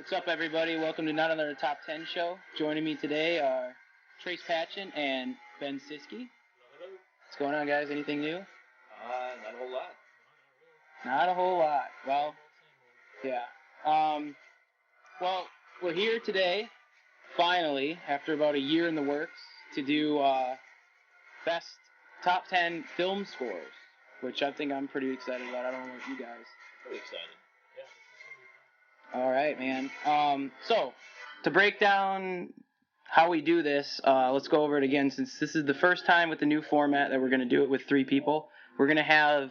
What's up, everybody? Welcome to Not Another Top 10 show. Joining me today are Trayc and Ben Siski. What's going on, guys? Anything new? Not a whole lot. Not a whole lot. Well, yeah. Well, we're here today, finally, after about a year in the works, to do best top 10 film scores, which I think I'm pretty excited about. I don't know about you guys. Pretty excited. All right, man. So, to break down how we do this, let's go over it again. Since this is the first time with the new format that we're going to do it with three people, we're going to have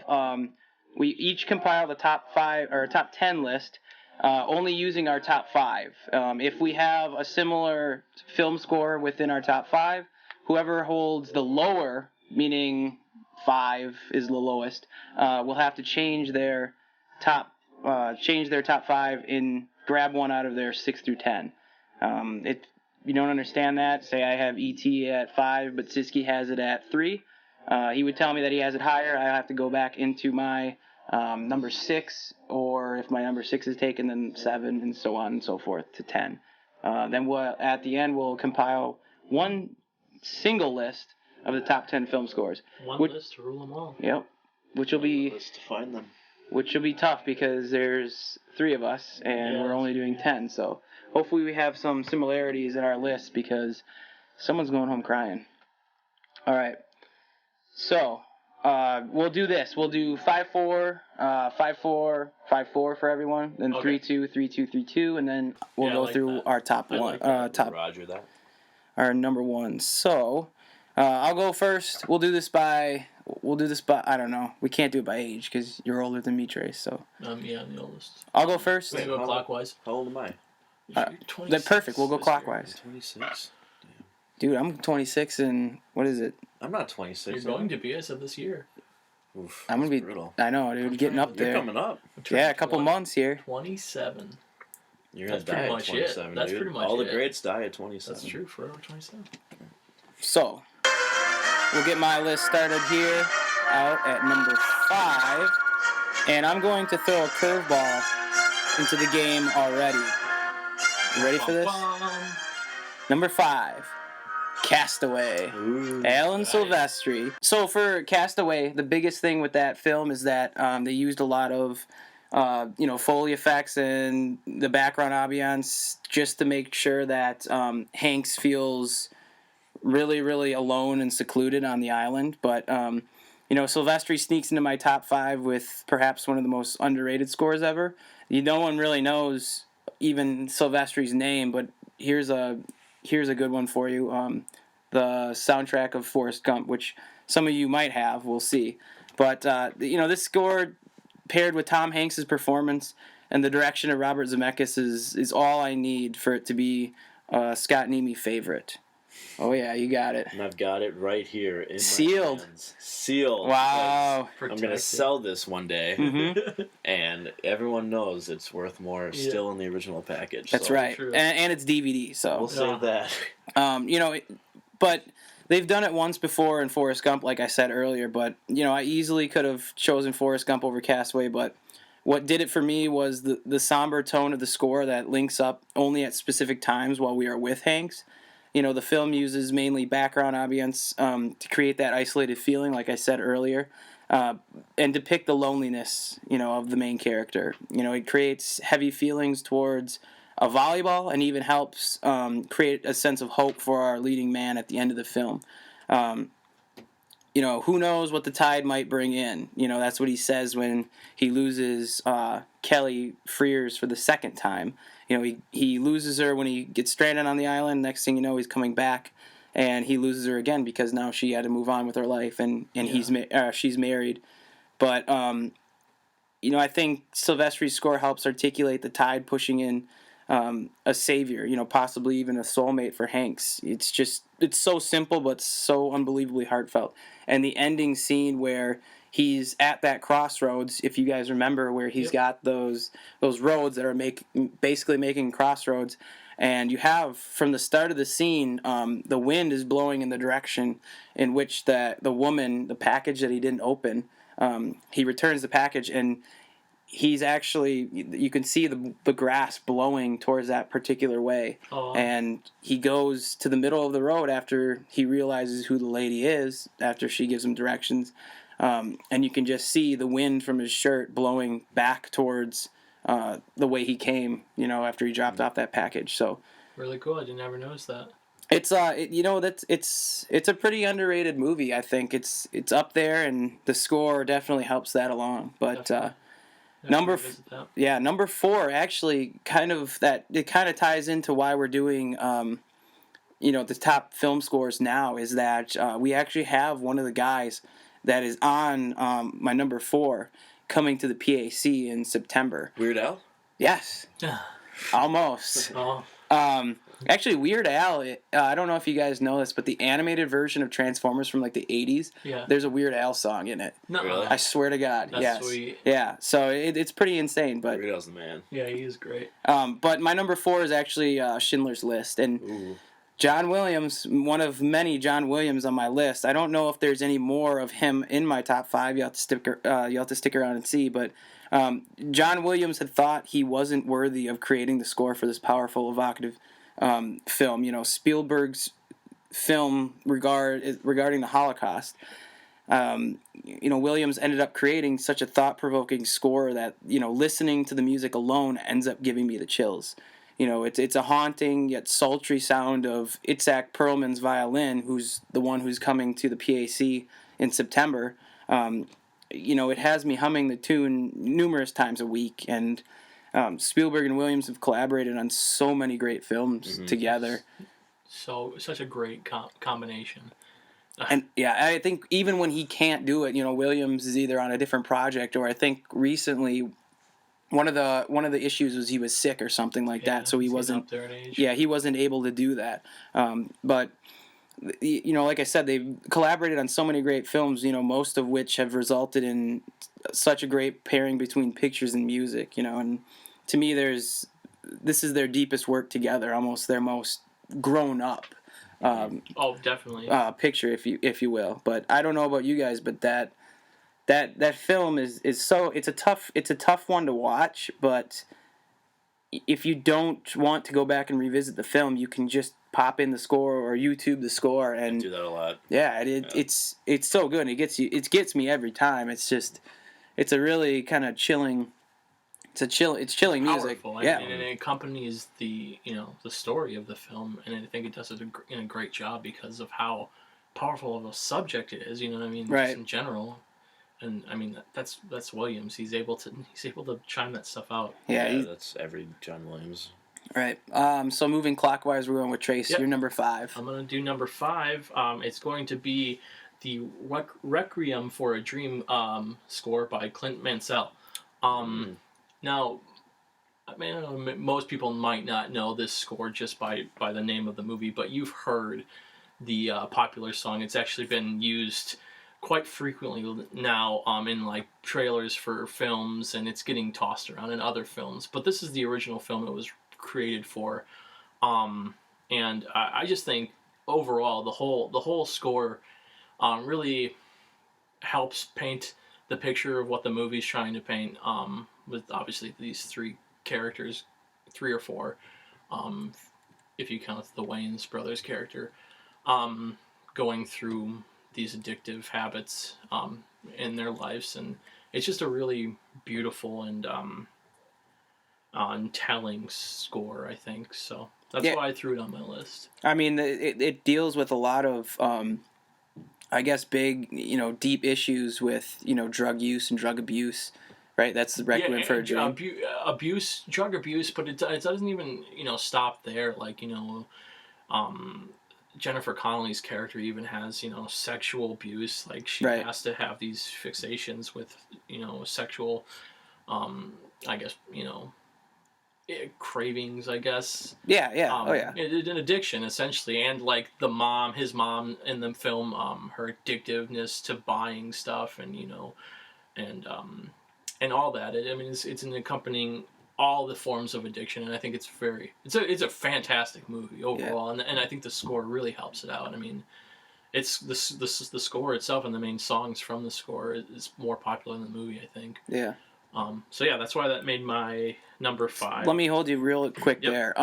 we each compile the top 5 or top 10 list, only using our top 5. If we have a similar film score within our top 5, whoever holds the lower, meaning 5 is the lowest, will have to change their top 5 and grab one out of their 6 through 10. If you don't understand that, say I have ET at 5, but Siski has it at 3. He would tell me that he has it higher. I have to go back into my number 6, or if my number 6 is taken, then 7, and so on and so forth to 10. Then at the end, we'll compile one single list of the top 10 film scores. One list to rule them all. Yep. Which will be... list to find them. Which will be tough because there's 3 of us and we're only doing 10. So hopefully we have some similarities in our list because someone's going home crying. All right. So we'll do this. We'll do 5-4, 5-4, 5-4 for everyone. Then 3-2, 3-2, 3-2, and then we'll go through our top one. Roger that. Our number one. So I'll go first. We'll do this by. I don't know. We can't do it by age because you're older than me, Trace. So. Yeah, I'm the oldest. I'll go first. We go clockwise. How old am I? Then perfect. We'll go clockwise. 26. Dude, I'm 26 and what is it? I'm not 26. You're going to be as of this year. Oof, I'm gonna be. Brutal. I know, dude. Getting up there. You're coming up. Yeah, a couple months here. 27. You're gonna That's die pretty at much 27, it. That's dude. pretty much All the it. greats die at 27. That's true. Forever 27. So, we'll get my list started here out at number 5, and I'm going to throw a curveball into the game already. You ready for this? Number 5, Castaway. Ooh, Alan nice. Silvestri. So for Castaway, the biggest thing with that film is that they used a lot of Foley effects and the background ambiance just to make sure that Hanks feels really, really alone and secluded on the island. But, Silvestri sneaks into my top 5 with perhaps one of the most underrated scores ever. No one really knows even Silvestri's name, but here's a good one for you. The soundtrack of Forrest Gump, which some of you might have, we'll see. But, this score paired with Tom Hanks' performance and the direction of Robert Zemeckis is all I need for it to be a Scott Neamy favorite. Oh, yeah, you got it. And I've got it right here in Sealed. my hands. Sealed. Wow. I'm going to sell this one day, and everyone knows it's worth more still in the original package. That's right. And it's DVD, so. We'll save that. But they've done it once before in Forrest Gump, like I said earlier, but, I easily could have chosen Forrest Gump over Castaway, but what did it for me was the somber tone of the score that links up only at specific times while we are with Hanks. The film uses mainly background ambience to create that isolated feeling, like I said earlier, and depict the loneliness, of the main character. It creates heavy feelings towards a volleyball and even helps create a sense of hope for our leading man at the end of the film. Who knows what the tide might bring in. That's what he says when he loses Kelly Frears for the second time. He loses her when he gets stranded on the island. Next thing you know, he's coming back, and he loses her again because now she had to move on with her life, and she's married. But, I think Silvestri's score helps articulate the tide pushing in a savior, possibly even a soulmate for Hanks. It's so simple, but so unbelievably heartfelt. And the ending scene where he's at that crossroads, if you guys remember, where he's got those roads that are basically making crossroads, and you have, from the start of the scene, the wind is blowing in the direction in which the woman, the package that he didn't open, he returns the package, and he's actually, you can see the grass blowing towards that particular way. Oh. And he goes to the middle of the road after he realizes who the lady is, after she gives him directions. And you can just see the wind from his shirt blowing back towards the way he came, after he dropped off that package. So Really cool. I didn't ever notice that. it's it's a pretty underrated movie. I think it's up there, and the score definitely helps that along. But number 4 actually kind of ties into why we're doing the top film scores now, is that we actually have one of the guys that is on my number 4 coming to the PAC in September. Weird Al? Yes. Almost. Oh. Actually, Weird Al, I don't know if you guys know this, but the animated version of Transformers from like the 80s, there's a Weird Al song in it. No. Really? I swear to God. That's yes. sweet. Yeah, so it's pretty insane. But Weird Al's the man. Yeah, he is great. But my number 4 is actually Schindler's List. And Ooh. John Williams, one of many John Williams on my list. I don't know if there's any more of him in my top 5. You have to stick around and see. But John Williams had thought he wasn't worthy of creating the score for this powerful, evocative film. Spielberg's film regarding the Holocaust. Williams ended up creating such a thought-provoking score that listening to the music alone ends up giving me the chills. It's a haunting yet sultry sound of Itzhak Perlman's violin, who's the one who's coming to the PAC in September. It has me humming the tune numerous times a week, and Spielberg and Williams have collaborated on so many great films together. So such a great combination. And yeah, I think even when he can't do it, Williams is either on a different project, or I think recently one of the issues was he was sick or something like that, so he wasn't. Up there in age. Yeah, he wasn't able to do that. But like I said, they've collaborated on so many great films. Most of which have resulted in such a great pairing between pictures and music. And to me, this is their deepest work together, almost their most grown up. Definitely. Picture, if you will. But I don't know about you guys, but that film is so it's a tough one to watch. But if you don't want to go back and revisit the film, you can just pop in the score or YouTube the score, and I do that a lot. Yeah, it's so good. And it gets me every time. It's a really kind of chilling. It's chilling music. Powerful. Yeah, and it accompanies the story of the film, and I think it does it in a great job because of how powerful of a subject it is. You know what I mean? Right. Just in general, and I mean that's Williams. He's able to chime that stuff out. Yeah, that's every John Williams. Right. So moving clockwise, we're going with Trace. Yep. You're number 5. I'm gonna do number 5. It's going to be the Requiem for a Dream score by Clint Mansell. Now, I mean, most people might not know this score just by the name of the movie, but you've heard the popular song. It's actually been used quite frequently now in like trailers for films, and it's getting tossed around in other films. But this is the original film it was created for, and I just think overall the whole score really helps paint the picture of what the movie's trying to paint, with obviously these 3 characters, 3 or 4, if you count the Wayans brothers character, going through these addictive habits in their lives, and it's just a really beautiful and telling score, I think. So that's why I threw it on my list. I mean, it deals with a lot of I guess big, deep issues with, drug use and drug abuse, right? That's the Requiem for a Dream. Drug abuse, but it doesn't even, stop there. Like, Jennifer Connelly's character even has, sexual abuse. Like, she has to have these fixations with, sexual, I guess, cravings, I guess. Yeah. An addiction, essentially. And like his mom in the film, her addictiveness to buying stuff and all that. It's an accompanying all the forms of addiction, and I think it's a fantastic movie overall, and I think the score really helps it out. I mean, it's the score itself and the main songs from the score is more popular than the movie, I think. Yeah. So yeah, that's why that made my number 5. Let me hold you real quick there.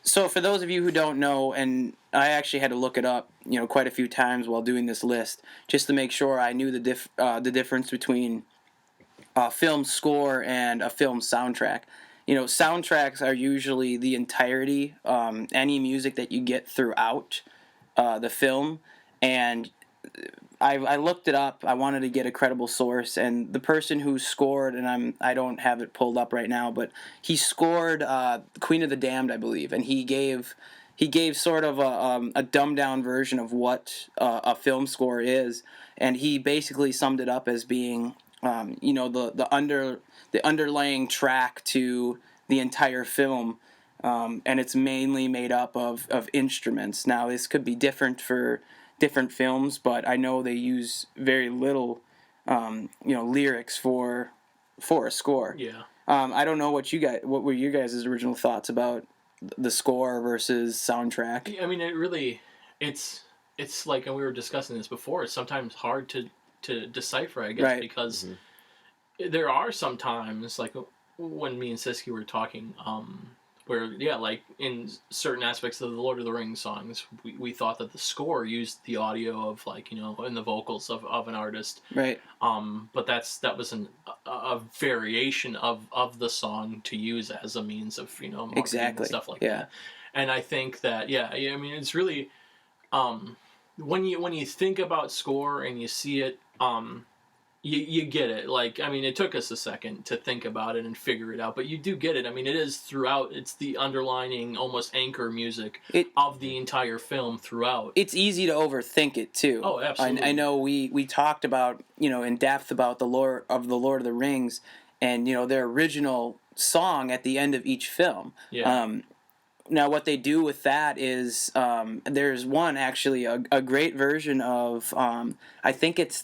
So for those of you who don't know, and I actually had to look it up, quite a few times while doing this list, just to make sure I knew the difference between a film score and a film soundtrack. Soundtracks are usually the entirety, any music that you get throughout the film, and I looked it up. I wanted to get a credible source, and the person who scored, and I don't have it pulled up right now, but he scored Queen of the Damned, I believe, and he gave sort of a dumbed down version of what a film score is, and he basically summed it up as being the underlying track to the entire film. And it's mainly made up of instruments. Now, this could be different for different films, but I know they use very little, lyrics for a score. Yeah. I don't know what were you guys' original thoughts about the score versus soundtrack? I mean, it's like, and we were discussing this before. It's sometimes hard to decipher, I guess, Right. because there are some times, like when me and Siski were talking, where like in certain aspects of the Lord of the Rings songs, we thought that the score used the audio of, like, and the vocals of an artist, Right. but that was a variation of the song to use as a means of marketing Exactly. and stuff like that. And I think that I mean, it's really when you think about score and you see it, you get it. Like, I mean, it took us a second to think about it and figure it out, but you do get it. I mean, it is throughout. It's the underlining, almost anchor music of the entire film throughout. It's easy to overthink it too. Oh, absolutely. I know we talked about in depth about the lore of the Lord of the Rings, and their original song at the end of each film. Yeah. Now, what they do with that is there's one actually a great version of I think it's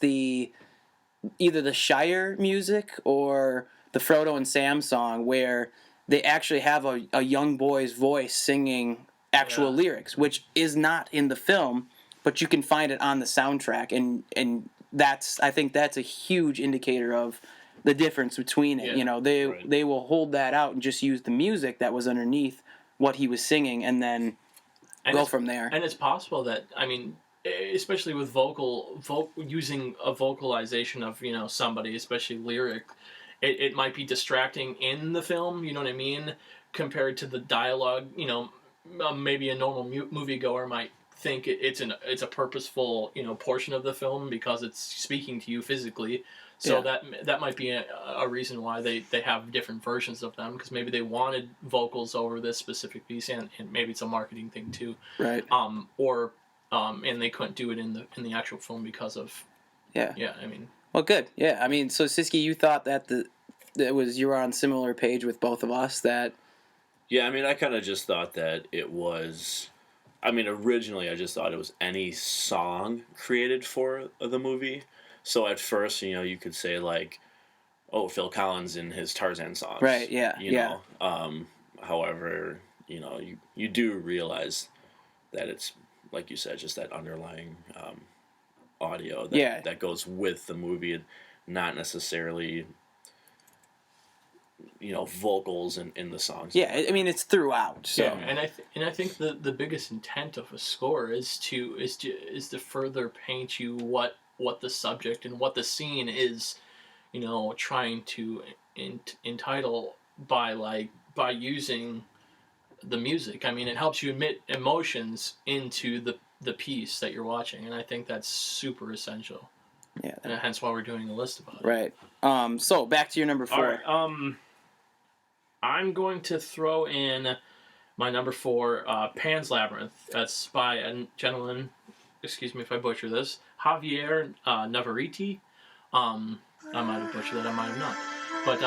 either the Shire music or the Frodo and Sam song, where they actually have a young boy's voice singing actual lyrics, which is not in the film, but you can find it on the soundtrack, and I think that's a huge indicator of the difference between it. They will hold that out and just use the music that was underneath what he was singing, and then go from there. And it's possible that, I mean, especially with using a vocalization of somebody, especially lyric, it might be distracting in the film. You know what I mean? Compared to the dialogue, maybe a normal moviegoer might think it's a purposeful portion of the film because it's speaking to you physically. So that might be a reason why they have different versions of them, because maybe they wanted vocals over this specific piece, and maybe it's a marketing thing too. Right. And they couldn't do it in the actual film because of. Yeah. Yeah. I mean. Well, good. Yeah. I mean, so Siski, you thought that you were on similar page with both of us that. Yeah, I mean, I kind of just thought that it was. I mean, originally I just thought it was any song created for the movie. So at first, you could say, like, oh, Phil Collins in his Tarzan songs. Right, yeah, However, you do realize that it's, like you said, just that underlying audio that goes with the movie, and not necessarily, vocals in the songs. Yeah, I mean, it's throughout. So. Yeah, and I think the biggest intent of a score is to further paint you what the subject and what the scene is, trying to entitle by using the music. I mean, it helps you emit emotions into the piece that you're watching, and I think that's super essential. Yeah. And hence why we're doing a list about it. Right. So back to your number 4. All right. I'm going to throw in my number 4, Pan's Labyrinth. That's by a gentleman, excuse me if I butcher this, Javier Navarrete. I might have butchered that, I might have not. But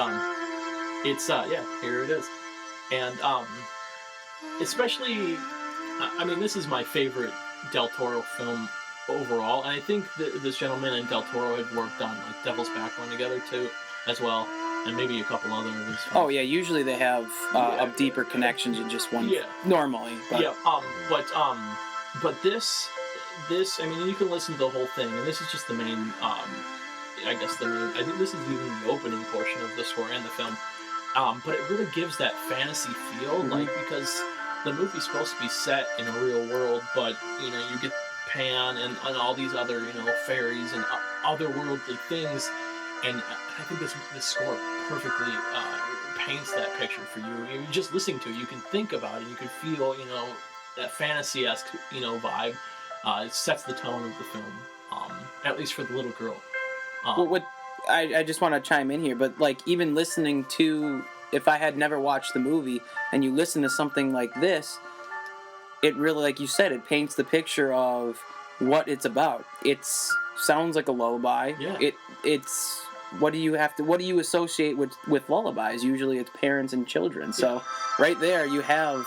it's here it is. And especially, I mean, this is my favorite Del Toro film overall, and I think this gentleman and Del Toro had worked on, like, Devil's Backbone together too, as well, and maybe a couple other of his films. Oh yeah, usually they have deeper connections in just one. Yeah. Normally. But. Yeah. But this, I mean, you can listen to the whole thing, and this is just the main, I I guess I think this is even the opening portion of the score and the film. But it really gives that fantasy feel, like, because the movie's supposed to be set in a real world, but you get Pan and all these other fairies and otherworldly things, and I think this score perfectly paints that picture for you. You're just listening to it, you can think about it, you can feel that fantasy-esque vibe. It sets the tone of the film, at least for the little girl. What I just want to chime in here, but like even listening to, if I had never watched the movie and you listen to something like this, it really, like you said, it paints the picture of what it's about. It sounds like a lullaby. Yeah. It's what do you associate with lullabies? Usually it's parents and children. So right there you have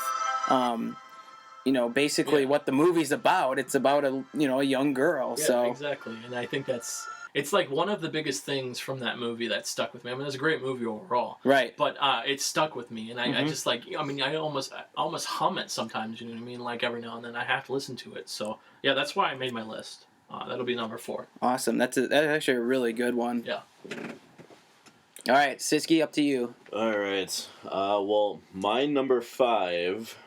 basically what the movie's about. It's about a young girl. Yeah, so exactly. And I think it's like one of the biggest things from that movie that stuck with me. I mean, it was a great movie overall. Right. But it stuck with me, and I just I almost hum it sometimes. You know what I mean? Like every now and then, I have to listen to it. So yeah, that's why I made my list. That'll be number 4. Awesome. That's actually a really good one. Yeah. All right, Siski, up to you. All right. Well, my number 5,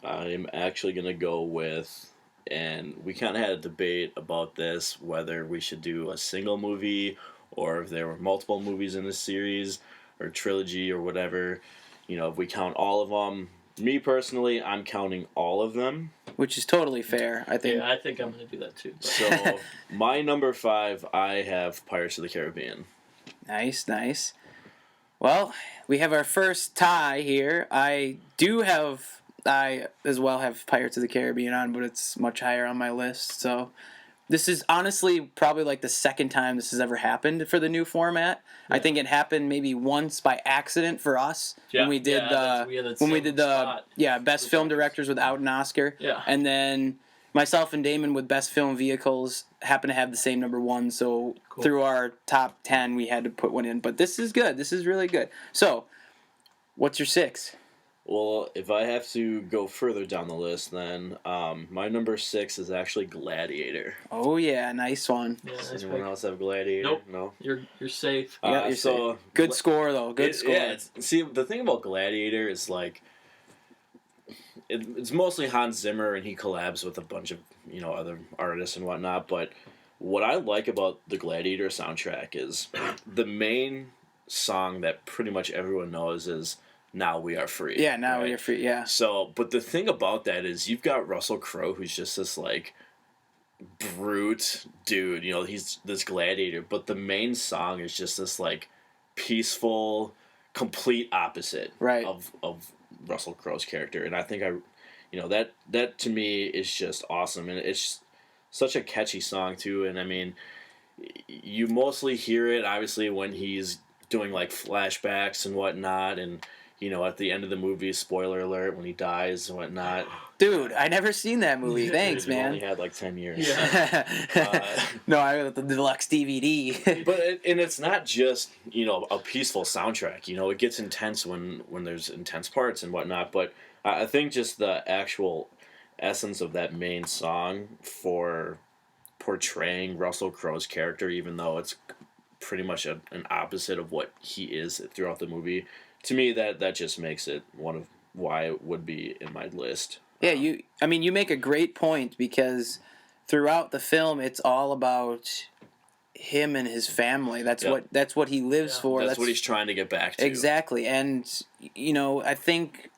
I'm actually gonna go with. And we kind of had a debate about this, whether we should do a single movie or if there were multiple movies in this series or trilogy or whatever. If we count all of them. Me personally, I'm counting all of them. Which is totally fair, I think. Yeah, I think I'm going to do that too. So, my number 5, I have Pirates of the Caribbean. Nice. Well, we have our first tie here. I as well have Pirates of the Caribbean on, but it's much higher on my list. So this is honestly probably like the second time this has ever happened for the new format. Yeah. I think it happened maybe once by accident for us when we did best film directors without an Oscar. Yeah. And then myself and Damon with best film vehicles happen to have the same number 1. So through our top 10, we had to put one in. But this is good. This is really good. So what's your 6? Well, if I have to go further down the list, then my number 6 is actually Gladiator. Oh yeah, nice one. Yeah, Does anyone else have Gladiator? Nope. No. You're safe. Yeah, you're safe. Good score though. Good score. Yeah. See, the thing about Gladiator is like, it's mostly Hans Zimmer, and he collabs with a bunch of other artists and whatnot. But what I like about the Gladiator soundtrack is the main song that pretty much everyone knows is "Now We Are Free." Yeah, now we are free. Yeah. So, but the thing about that is you've got Russell Crowe, who's just this like brute dude. He's this gladiator, but the main song is just this like peaceful, complete opposite of Russell Crowe's character. And I think that to me is just awesome, and it's such a catchy song too. And I mean, you mostly hear it obviously when he's doing like flashbacks and whatnot, and at the end of the movie, spoiler alert, when he dies and whatnot. Dude, I never seen that movie. Thanks, man. Only had like 10 years. Yeah. No, I got the deluxe DVD. But it's not just a peaceful soundtrack. It gets intense when there's intense parts and whatnot. But I think just the actual essence of that main song for portraying Russell Crowe's character, even though it's pretty much an opposite of what he is throughout the movie. To me, that just makes it one of why it would be in my list. Yeah, you make a great point, because throughout the film it's all about him and his family. That's what he lives for. That's what he's trying to get back to. Exactly. And I think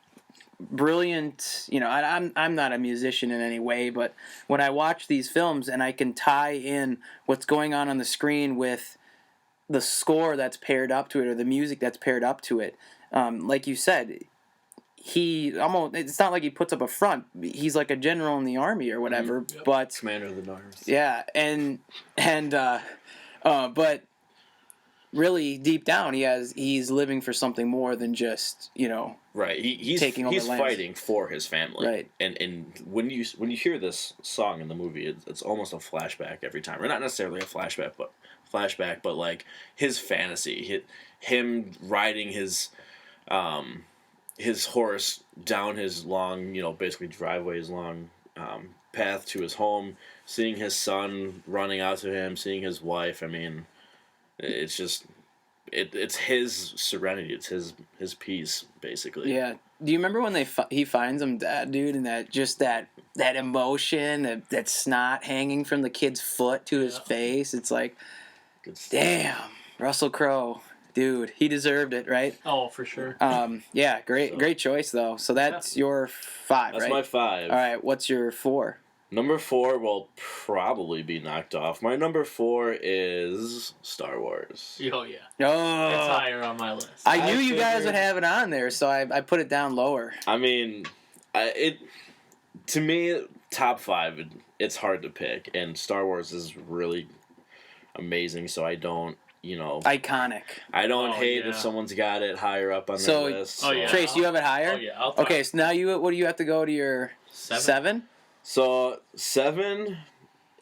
brilliant, I'm not a musician in any way, but when I watch these films and I can tie in what's going on the screen with the score that's paired up to it, or the music that's paired up to it, like you said, it's not like he puts up a front. He's like a general in the army or whatever, but Commander of the North. Yeah, and but really deep down he's living for something more than just right. He's fighting for his family. Right. And when you hear this song in the movie, it's almost a flashback every time, or not necessarily a flashback, but like his fantasy, him riding his horse down his long, basically driveway, his long path to his home, seeing his son running out to him, seeing his wife. I mean, It's just it's his serenity. It's his peace, basically. Yeah. Do you remember when he finds him dead, dude, and that emotion, that snot hanging from the kid's foot to his face? It's like, Good stuff. damn, Russell Crowe, dude, he deserved it, right? Oh, for sure. Yeah, great choice though. So that's your 5, That's right? my 5. All right, what's your 4? Number 4 will probably be knocked off. My number 4 is Star Wars. Oh yeah. Oh, It's higher on my list. I knew you figured- guys would have it on there, so I put it down lower. I mean, to me, top 5, it's hard to pick, and Star Wars is really amazing. So I don't, Iconic. I don't hate yeah. if someone's got it higher up on So- their list. Oh, yeah. Trace, you have it higher? Oh yeah. Okay, so now what do you have to go to your 7? So 7,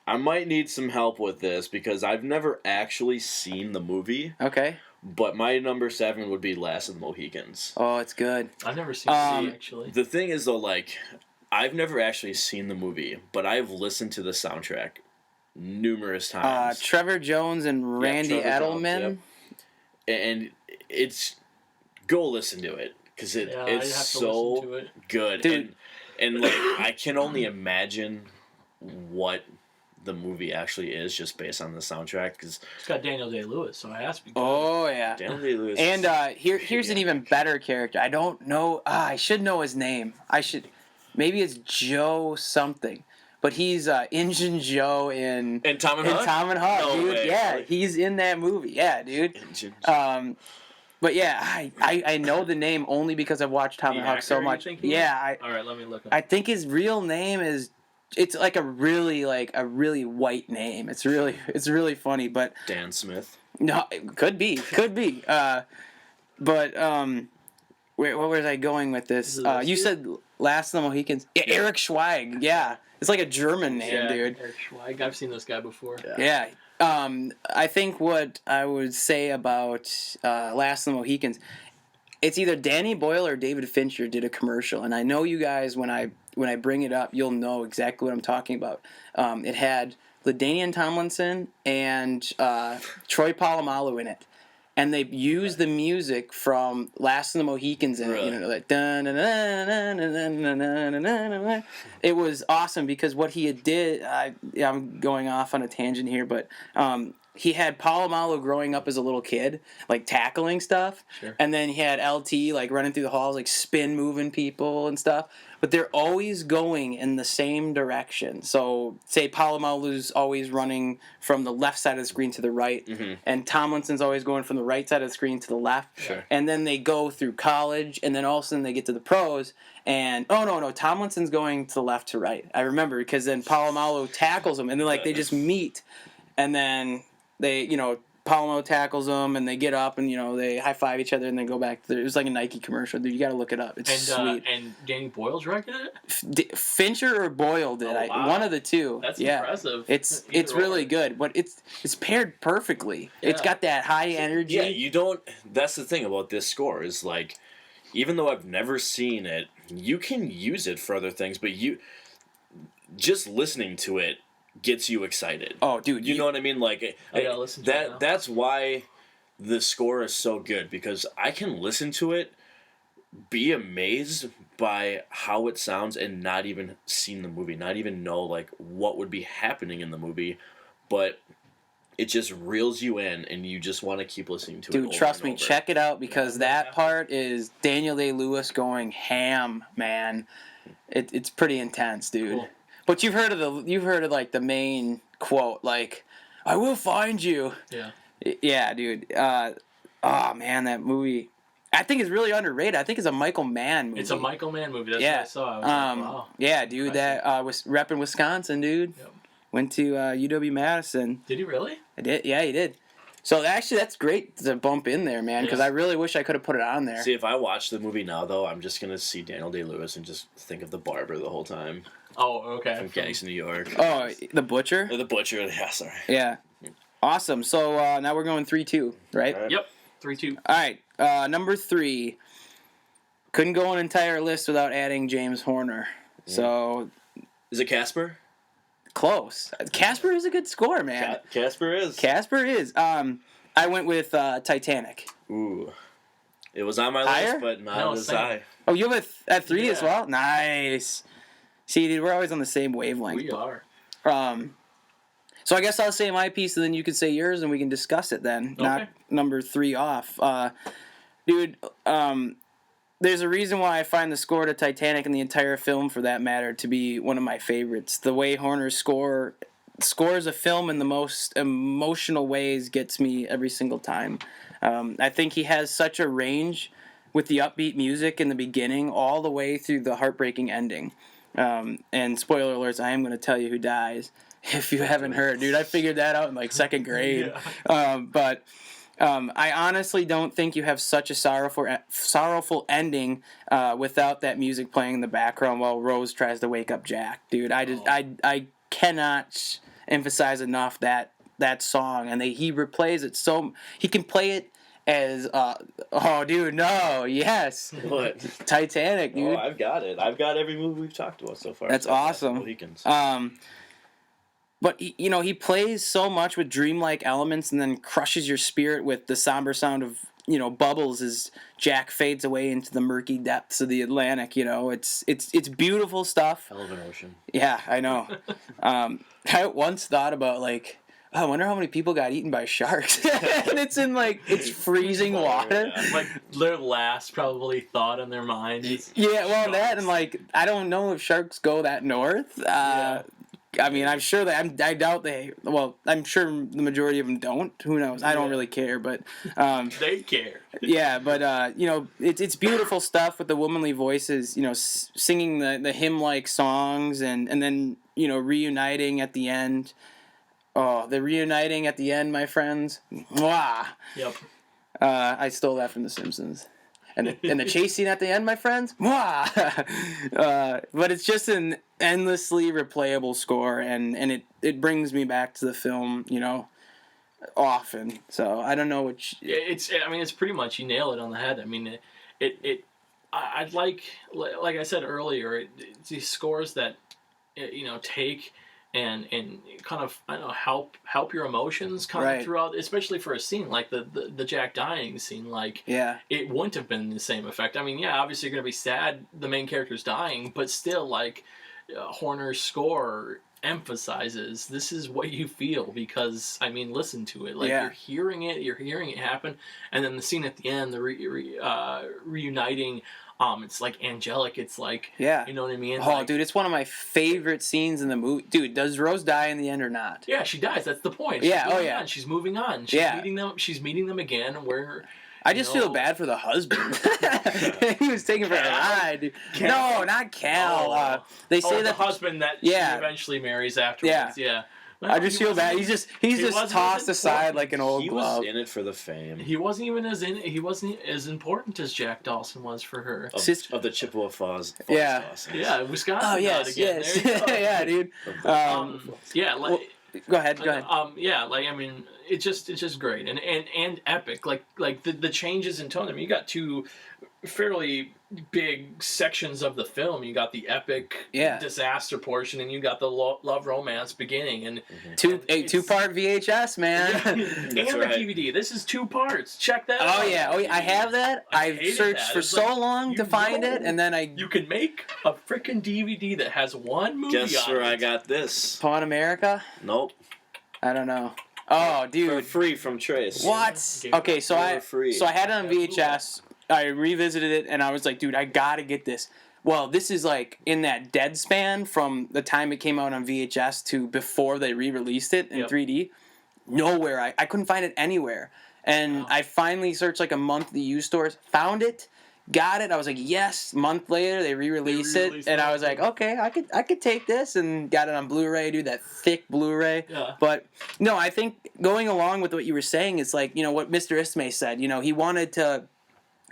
I might need some help with this because I've never actually seen the movie. Okay. But my number 7 would be Last of the Mohicans. Oh, it's good. I've never seen it actually. The thing is though, like, I've never actually seen the movie, but I've listened to the soundtrack numerous times. Trevor Jones and Randy Trevor Jones, Edelman. yep. And it's go listen to it because I'd have it's to so listen to it. good, Dude. And like I can only imagine what the movie actually is just based on the soundtrack because It's got Daniel Day-Lewis, so it has to be good. Oh yeah. Daniel Day-Lewis. And here's an even better character. I don't know. I should know his name. Maybe it's Joe something. But he's Injun Joe in Tom and Huck? Tom and Huck, No dude. way, Yeah, really? he's in that movie. Yeah, dude. Injun. But yeah, I know the name only because I've watched Tom The and Huck so actor, you much. think he is? Yeah, All right, let me look. I think his real name is. It's like a really white name. It's really funny, but Dan Smith. no, it could be. But where was I going with this? You said Last of the Mohicans. Yeah, Eric Schweig. Yeah, it's like a German name, dude. Eric Schweig. I've seen this guy before. Yeah. I think what I would say about Last of the Mohicans, it's either Danny Boyle or David Fincher did a commercial, and I know you guys when I bring it up, you'll know exactly what I'm talking about. It had LaDainian Tomlinson and Troy Polamalu in it. And they used the music from Last of the Mohicans in it, like it was awesome because what he had did. I'm going off on a tangent here, but he had Polamalu growing up as a little kid, like tackling stuff, and then he had LT like running through the halls, like spin moving people and stuff. But they're always going in the same direction. So, say Polamalu's always running from the left side of the screen to the right, and Tomlinson's always going from the right side of the screen to the left. And then they go through college, and then all of a sudden they get to the pros, and no, Tomlinson's going to the left to right. I remember because then Polamalu tackles him, and then they just meet, and then they Palamo tackles them, and they get up, and they high five each other, and then go back. It was like a Nike commercial, dude. You got to look it up. It's sweet. And Danny Boyle's directed it. Fincher or Boyle did. Wow. One of the two. That's yeah. impressive. It's Either really or. good, but it's paired perfectly. Yeah. It's got that high energy. Yeah, you don't. That's the thing about this score is like, even though I've never seen it, you can use it for other things, but just listening to it gets you excited. Oh, dude, you know what I mean? Like I gotta listen to it now. That's why the score is so good because I can listen to it, be amazed by how it sounds, and not even seen the movie, not even know like what would be happening in the movie, but it just reels you in, and you just want to keep listening to it. Dude, over trust and me, over. check it out because that part is Daniel Day-Lewis going ham, man. It's pretty intense, dude. Cool. But you've heard of like the main quote, like, "I will find you." Yeah. Yeah, dude. Oh man, that movie. I think it's really underrated. I think it's a Michael Mann movie. It's a Michael Mann movie. That's Yeah. what I saw. I was like, wow. Yeah, dude. That was repping Wisconsin, dude. Yep. Went to UW Madison. Did he really? I did. Yeah, he did. So actually, that's great to bump in there, man. Because Yeah. I really wish I could have put it on there. See, if I watch the movie now, though, I'm just gonna see Daniel Day-Lewis and just think of the barber the whole time Oh, okay. from Gangs in New York. Oh, the butcher. Or the butcher. Yeah, sorry. Yeah. Awesome. So now we're going 3-2, right? Yep. 3-2. All right. Number 3. Couldn't go an entire list without adding James Horner. So Is it Casper? close. Casper is a good score, man. Casper is. Casper is. I went with Titanic. Ooh. It was on my Higher? list, but not as high. Oh, you have it at 3 as Yeah. well? Nice. See, dude, we're always on the same wavelength. We are. So I guess I'll say my piece, and then you can say yours, and we can discuss it then. Okay. Knock number 3 off. Dude, there's a reason why I find the score to Titanic and the entire film, for that matter, to be one of my favorites. The way Horner scores a film in the most emotional ways gets me every single time. I think he has such a range with the upbeat music in the beginning all the way through the heartbreaking ending. And spoiler alerts, I am going to tell you who dies if you haven't heard. Dude, I figured that out in like second grade. But I honestly don't think you have such a sorrowful ending without that music playing in the background while Rose tries to wake up Jack. Dude, I cannot emphasize enough that song, and he replays it so he can play it as What? Titanic, dude. Oh, I've got it. I've got every movie we've talked about so far. That's awesome. But he plays so much with dreamlike elements, and then crushes your spirit with the somber sound of bubbles as Jack fades away into the murky depths of the Atlantic. It's beautiful stuff. Hell of an ocean. Yeah, I know. I once thought about I wonder how many people got eaten by sharks. And it's in it's freezing water. Yeah. Like their last probably thought in their mind is Yeah, well, sharks. that and I don't know if sharks go that north. I mean, I'm sure that I doubt they. Well, I'm sure the majority of them don't. Who knows? I don't really care, but they care. yeah, but it's beautiful stuff with the womanly voices. Singing the hymn-like songs, and then reuniting at the end. Oh, the reuniting at the end, my friends. Mwah! Yep. I stole that from The Simpsons. And the chase scene at the end, my friends. Mwah! But it's just an endlessly replayable score, and it brings me back to the film, often. So I don't know which. It's pretty much, you nail it on the head. I mean, I'd like I said earlier, it's these scores that take and kind of, I don't know, help your emotions kind of throughout, especially for a scene like the Jack dying scene. It wouldn't have been the same effect. I mean, yeah, obviously you're gonna be sad the main character's dying, but still, Horner's score emphasizes this is what you feel, because I mean, listen to it, you're hearing it happen, and then the scene at the end, the reuniting. It's angelic. It's you know what I mean? Oh, dude, it's one of my favorite scenes in the movie. Dude, does Rose die in the end or not? Yeah, she dies. That's the point. She's moving on. She's meeting them again. Where I just feel bad for the husband. He was taking for a ride. Dude. No, not Cal. They say the husband that she eventually marries afterwards. Yeah. Well, I just feel bad. He's just tossed aside like an old glove. He was in it for the fame. He wasn't even as important as Jack Dawson was for her. Of the Chippewa Falls. Yeah. Yeah, Wisconsin. Oh yes. There you go. Yeah, dude. Go ahead. I mean, it's just great and epic. The changes in tone. I mean, you got two fairly big sections of the film. You got the epic disaster portion, and you got the love romance beginning, and two-part VHS, man. And the DVD. This is 2 parts. Check that out. Oh yeah, I have that. I've searched for so long to find it, and then you can make a freaking DVD that has one movie. Guess where I got this? Pawn America? Nope. I don't know. Oh, dude. For free from Trayc. What? Okay, so I had it on VHS. I revisited it, and I was like, dude, I gotta get this. Well, this is in that dead span from the time it came out on VHS to before they re-released it in 3D. Nowhere. I couldn't find it anywhere. And I finally searched a month at the used stores, found it, got it. I was like, yes. A month later, they re-released it, and I was like, okay, I could take this, and got it on Blu-ray, dude, that thick Blu-ray. Yeah. But no, I think going along with what you were saying is what Mr. Ismay said.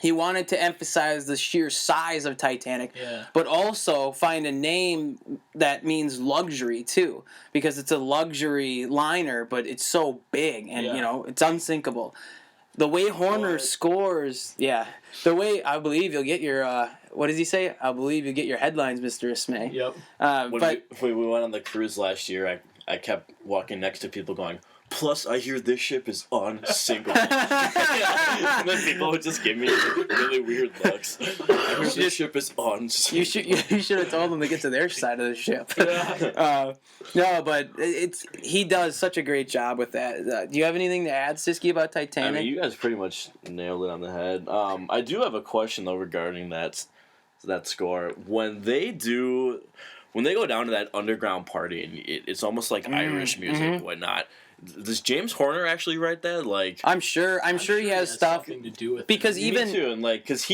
He wanted to emphasize the sheer size of Titanic, but also find a name that means luxury too, because it's a luxury liner, but it's so big and it's unsinkable. The way Horner What? scores, yeah. The way I believe you'll get your what does he say? I believe you'll get your headlines, Mr. Ismay. Yep. When we went on the cruise last year, I kept walking next to people going, plus I hear this ship is unsinkable. And then people would just give me really weird looks. I hear this ship is unsinkable. you should have told them to get to their side of the ship. Yeah. No, but he does such a great job with that. Do you have anything to add, Siski, about Titanic? I mean, you guys pretty much nailed it on the head. I do have a question though regarding that score. When they go down to that underground party and it's almost like Irish music and whatnot. Does James Horner actually write that? Like, I'm sure he has stuff something to do with because it. even me too, and like, cause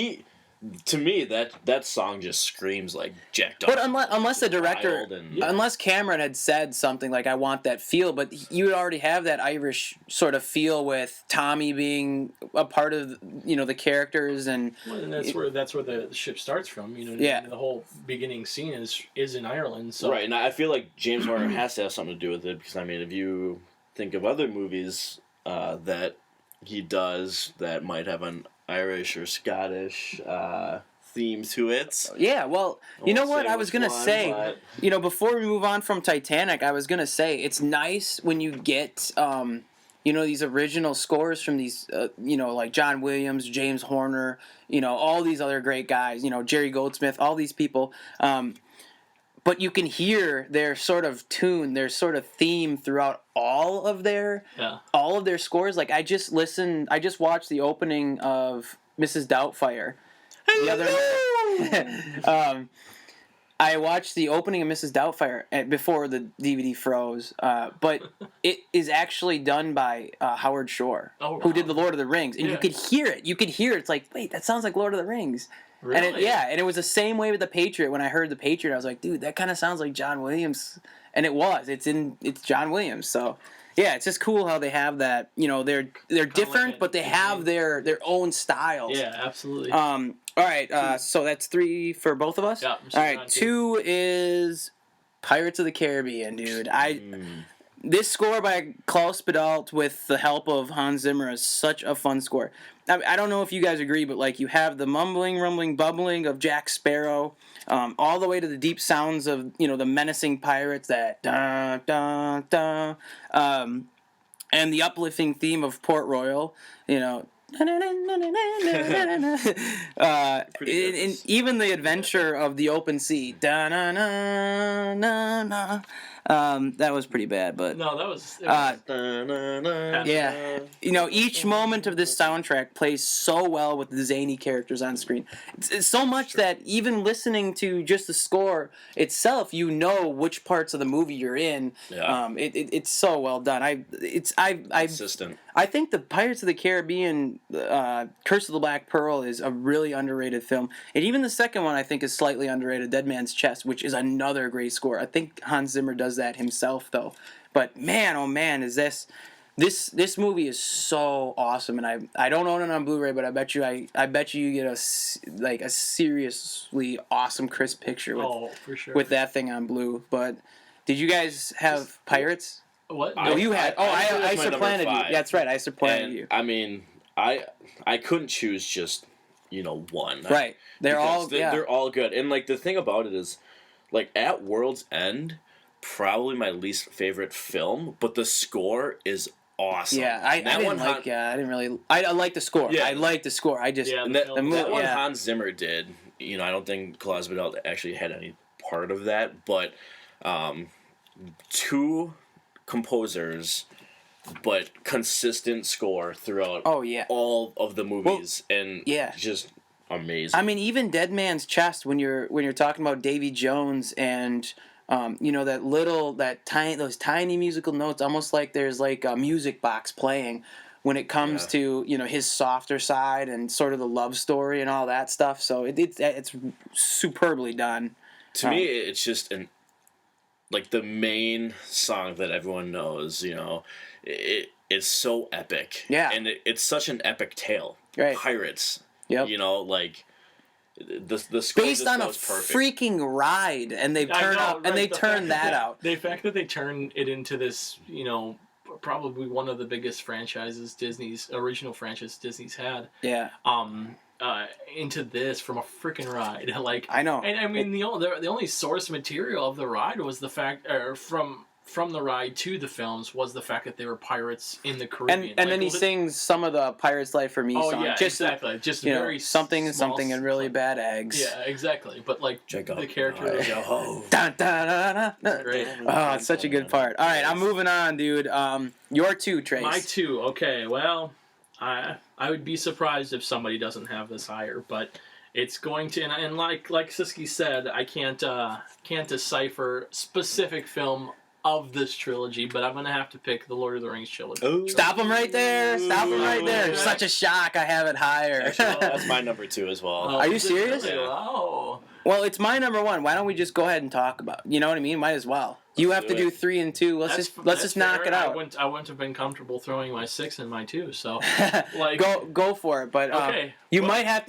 to me that song just screams like jacked up. But unless the director, and- unless Cameron had said something like, "I want that feel," but you would already have that Irish sort of feel with Tommy being a part of the characters, and Well, and that's where the ship starts from. Yeah. The whole beginning scene is in Ireland. So Right, and I feel like James Horner has to have something to do with it because I mean, if you think of other movies that he does that might have an Irish or Scottish theme to it. yeah. Well, you know won't what say I was which gonna one, say. but- Before we move on from Titanic, I was gonna say it's nice when you get these original scores from these like John Williams, James Horner, all these other great guys, Jerry Goldsmith, all these people. But you can hear their sort of tune, their sort of theme throughout all of their scores. Like I just watched the opening of Mrs. Doubtfire the other I watched the opening of Mrs. Doubtfire before the DVD froze, but it is actually done by Howard Shore, who did the Lord of the Rings, and you could hear it. It's like, wait, that sounds like Lord of the Rings. Really? And it was the same way with the Patriot. When I heard the Patriot, I was like, dude, that kind of sounds like John Williams, and it was. It's John Williams. So yeah, it's just cool how they have that. They're different, like but they have their own styles. Yeah, absolutely. All right. So that's 3 for both of us. Yeah. All right. 2 is Pirates of the Caribbean, dude. This score by Klaus Badalt with the help of Hans Zimmer is such a fun score. I don't know if you guys agree, but like you have the mumbling, rumbling, bubbling of Jack Sparrow, all the way to the deep sounds of the menacing pirates that da da da, and the uplifting theme of Port Royal. And even the adventure of the open sea. Da na na na na. That was pretty bad, but No, that was. yeah. Each moment of this soundtrack plays so well with the zany characters on screen. It's so much that even listening to just the score itself, which parts of the movie you're in. Yeah. It's so well done. Consistent. I think the Pirates of the Caribbean, Curse of the Black Pearl, is a really underrated film. And even the second one, I think, is slightly underrated, Dead Man's Chest, which is another great score. I think Hans Zimmer does that himself, though. But man, oh man, is this movie is so awesome. And I don't own it on Blu-ray, but I bet you get a seriously awesome crisp picture for sure. with that thing on Blue. But did you guys have Pirates? What? Oh, you had. I my number supplanted you. 5. That's right. I supplanted And you. I mean, I couldn't choose just one. Right. They're all good. And like the thing about it is, like At World's End, probably my least favorite film, but the score is awesome. Yeah, I like the score. Yeah. I like the score. I just that one yeah. Hans Zimmer did. I don't think Klaus Badalt actually had any part of that, but 2 composers, but consistent score throughout all of the movies, and just amazing. I mean, even Dead Man's Chest, when you're talking about Davy Jones and those tiny musical notes, almost like there's like a music box playing when it comes to his softer side and sort of the love story and all that stuff. So it's superbly done. To me, it's just the main song that everyone knows. It's so epic. Yeah, and it's such an epic tale. Right. Pirates. Yep. The score based on a freaking ride, and they've turned that out. The fact that they turn it into this, probably one of the biggest original franchises Disney's had. Yeah. Into this from a freaking ride. Like, I know. And I mean, the only source material of the ride was the fact, or from the ride to the films was the fact that they were pirates in the Caribbean. And then he sings some of the Pirate's Life for Me song. Yeah, just exactly. Just very something and small, something and really bad eggs. Yeah, exactly. But like the character was dun, dun, dun, dun. Great. Oh, it's such a good part. All right, I'm moving on, dude. Your 2, Trayc. My 2. Okay, well, I would be surprised if somebody doesn't have this higher, but it's going to. And like Siski said, I can't decipher specific film of this trilogy, but I'm gonna have to pick the Lord of the Rings trilogy. Ooh. Stop him right there! Stop him right there! Such a shock. I have it higher. Actually, that's my number 2 as well. Are you serious? Really? Oh. Well, it's my number 1. Why don't we just go ahead and talk about it? You know what I mean? Might as well. You have to do 3 and 2. Let's just knock it out. I wouldn't have been comfortable throwing my 6 and my 2. So like go for it. But okay. You might have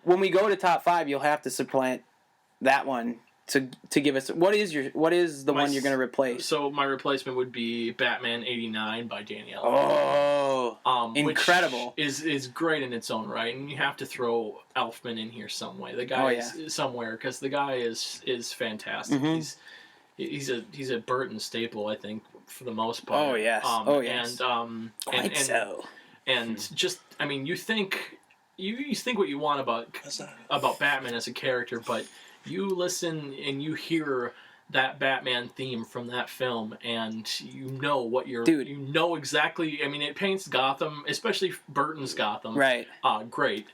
when we go to top 5, you'll have to supplant that one to give us what is the one you're going to replace. So my replacement would be Batman '89 by Danny Elfman. Oh, incredible! Which is great in its own right, and you have to throw Elfman in here some way. The guy is somewhere because the guy is fantastic. Mm-hmm. He's a Burton staple, I think, for the most part. Oh yes. And quite so. And just I mean, you think what you want about Batman as a character, but you listen and you hear that Batman theme from that film, and you know what you're. Dude. You know exactly. I mean, it paints Gotham, especially Burton's Gotham. Right. Great.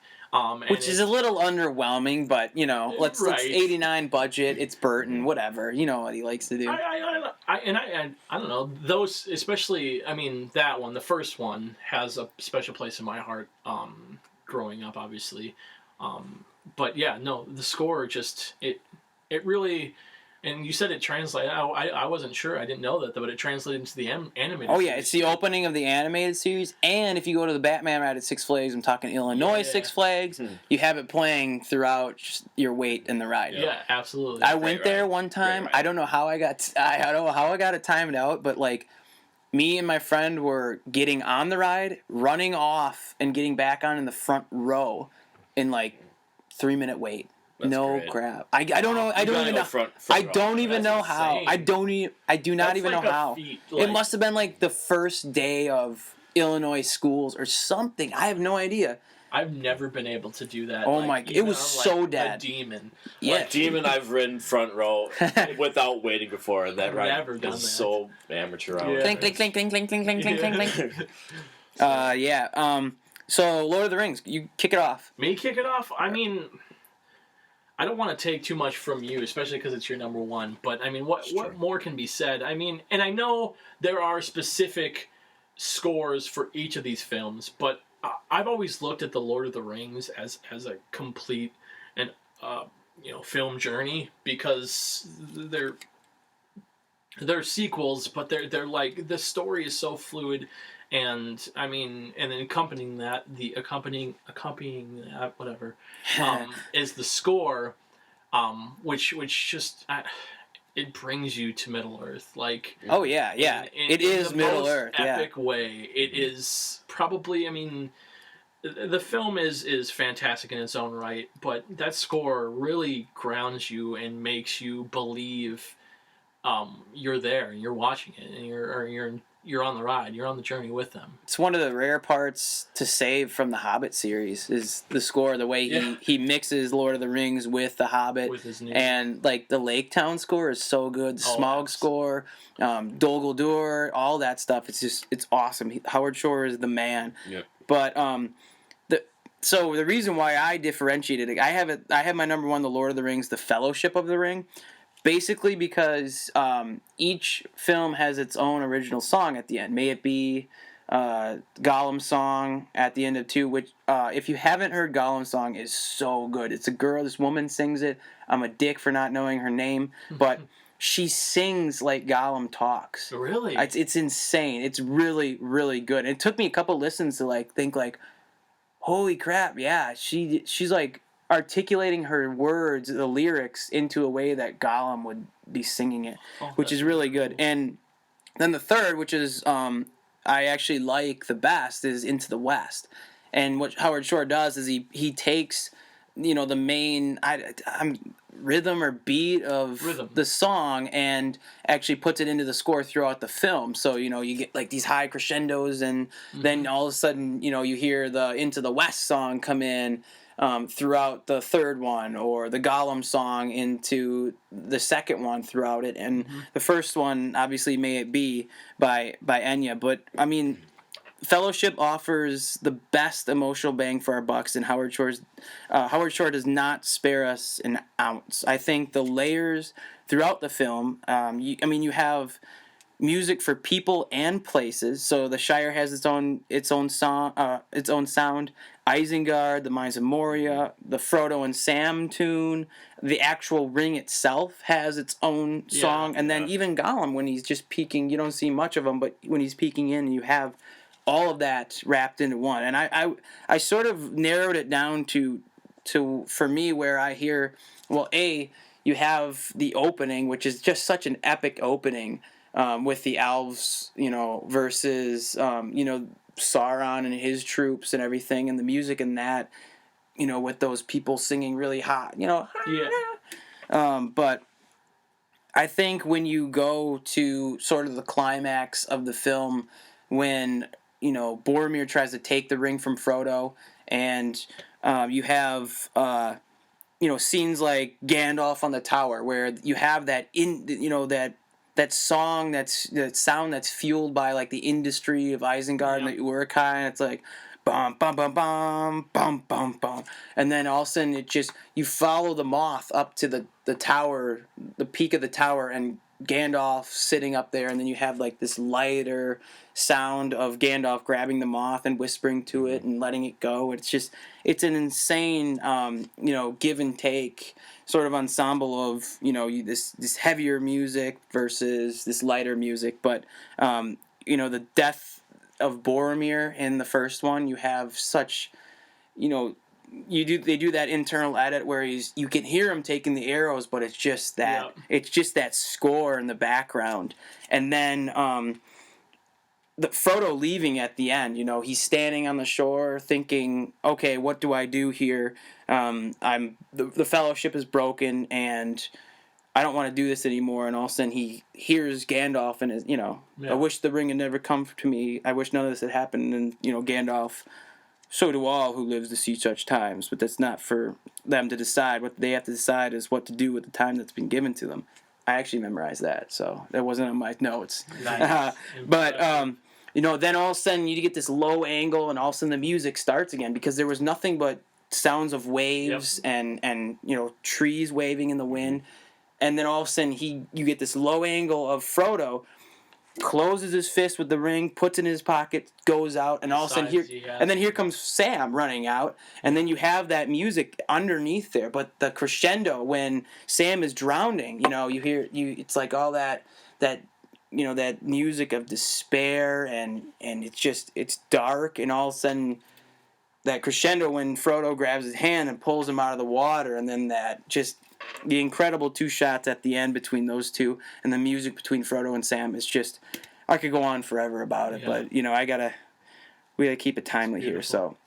Which is a little underwhelming, but let's 89 budget. It's Burton, whatever. You know what he likes to do. I don't know those, especially. I mean, that one, the first one, has a special place in my heart. Growing up, obviously. But yeah, no, the score just it really, and you said it translated. I wasn't sure. I didn't know that, but it translated into the animated. Oh yeah, it's the opening of the animated series, and if you go to the Batman ride at Six Flags, I'm talking Illinois Six Flags, you have it playing throughout your wait in the ride. Yeah, absolutely. I went there one time. I don't know how I got. I don't know how I got it timed out, but like. Me and my friend were getting on the ride, running off, and getting back on in the front row in like 3-minute wait. That's no great. Crap. I don't know. I don't even know. Front I don't even know insane. how. I do not even know how. It must have been like the first day of Illinois schools or something. I have no idea. I've never been able to do that. Oh my! It was so dead. A demon. Yeah, Demon. I've ridden front row without waiting before, and that ride never done is that. so amateur. Yeah. Clink, clink, clink, clink, clink, clink, clink, clink, clink, clink. Yeah. So Lord of the Rings, you kick it off. Me kick it off? I mean, I don't want to take too much from you, especially because it's your number 1. But I mean, what more can be said? I mean, and I know there are specific scores for each of these films, but I've always looked at the Lord of the Rings as a complete and film journey, because they're sequels, but they're like the story is so fluid, and I mean, and then accompanying that whatever is the score, which just. It brings you to Middle Earth, like it is Middle Earth, epic way. It is probably. I mean, the film is fantastic in its own right, but that score really grounds you and makes you believe you're there and you're watching it, and you're on the ride, you're on the journey with them. It's one of the rare parts to save from the Hobbit series is the score, the way he mixes Lord of the Rings with the Hobbit, with his new... and like the Lake Town score is so good. The Smaug score, Dol Guldur, all that stuff. It's awesome. Howard Shore is the man. Yep. But so the reason why I differentiated it, I have my number 1, The Lord of the Rings, The Fellowship of the Ring. Basically because each film has its own original song at the end. May it be Gollum's song at the end of 2, which if you haven't heard Gollum's song, is so good. It's a girl, this woman sings it. I'm a dick for not knowing her name, but she sings like Gollum talks. Really? It's insane. It's really, really good. And it took me a couple listens to like think like, holy crap, yeah, she's like articulating her words, the lyrics, into a way that Gollum would be singing it, which is really good. And then the third, which is I actually like the best is Into the West. And what Howard Shore does is he takes, the main I'm rhythm or beat of Rhythm. the song and actually puts it into the score throughout the film. So, you get like these high crescendos and then all of a sudden, you hear the Into the West song come in throughout the third one, or the Gollum song into the second one throughout it. And the first one, obviously, May It Be by Enya. But, I mean, Fellowship offers the best emotional bang for our bucks, and Howard Shore does not spare us an ounce. I think the layers throughout the film, you have music for people and places. So the Shire has its own song, its own sound. Isengard, the Mines of Moria, the Frodo and Sam tune, the actual ring itself has its own song, and then even Gollum, when he's just peeking, you don't see much of him, but when he's peeking in, you have all of that wrapped into one. And I sort of narrowed it down to for me where I hear, well, you have the opening, which is just such an epic opening. With the elves, versus, Sauron and his troops and everything, and the music in that, with those people singing really hot, But I think when you go to sort of the climax of the film, when, Boromir tries to take the ring from Frodo, and you have, scenes like Gandalf on the tower, where you have that that song, that sound that's fueled by like the industry of Isengard and the Uruk-hai, and it's like bum bum bum bum bum bum bum, and then all of a sudden you follow the moth up to the tower, the peak of the tower, and Gandalf sitting up there, and then you have like this lighter sound of Gandalf grabbing the moth and whispering to it and letting it go. It's an insane give and take sort of ensemble of this heavier music versus this lighter music. But the death of Boromir in the first one, you have such they do that internal edit where you can hear him taking the arrows, but it's just that score in the background. And then the Frodo leaving at the end, he's standing on the shore thinking, okay, what do I do here? The Fellowship is broken, and I don't want to do this anymore. And all of a sudden he hears Gandalf and I wish the ring had never come to me. I wish none of this had happened. And Gandalf, so do all who live to see such times, but that's not for them to decide. What they have to decide is what to do with the time that's been given to them. I actually memorized that, so that wasn't on my notes. Nice. But then all of a sudden you get this low angle, and all of a sudden the music starts again, because there was nothing but sounds of waves and trees waving in the wind, and then all of a sudden you get this low angle of Frodo closes his fist with the ring, puts it in his pocket, goes out, and all of a sudden here comes Sam running out, and then you have that music underneath there. But the crescendo when Sam is drowning, you hear it's like all that music of despair, and it's dark, and all of a sudden that crescendo when Frodo grabs his hand and pulls him out of the water, and then the incredible two shots at the end between those two, and the music between Frodo and Sam is just, I could go on forever about it, but we gotta keep it timely here. So,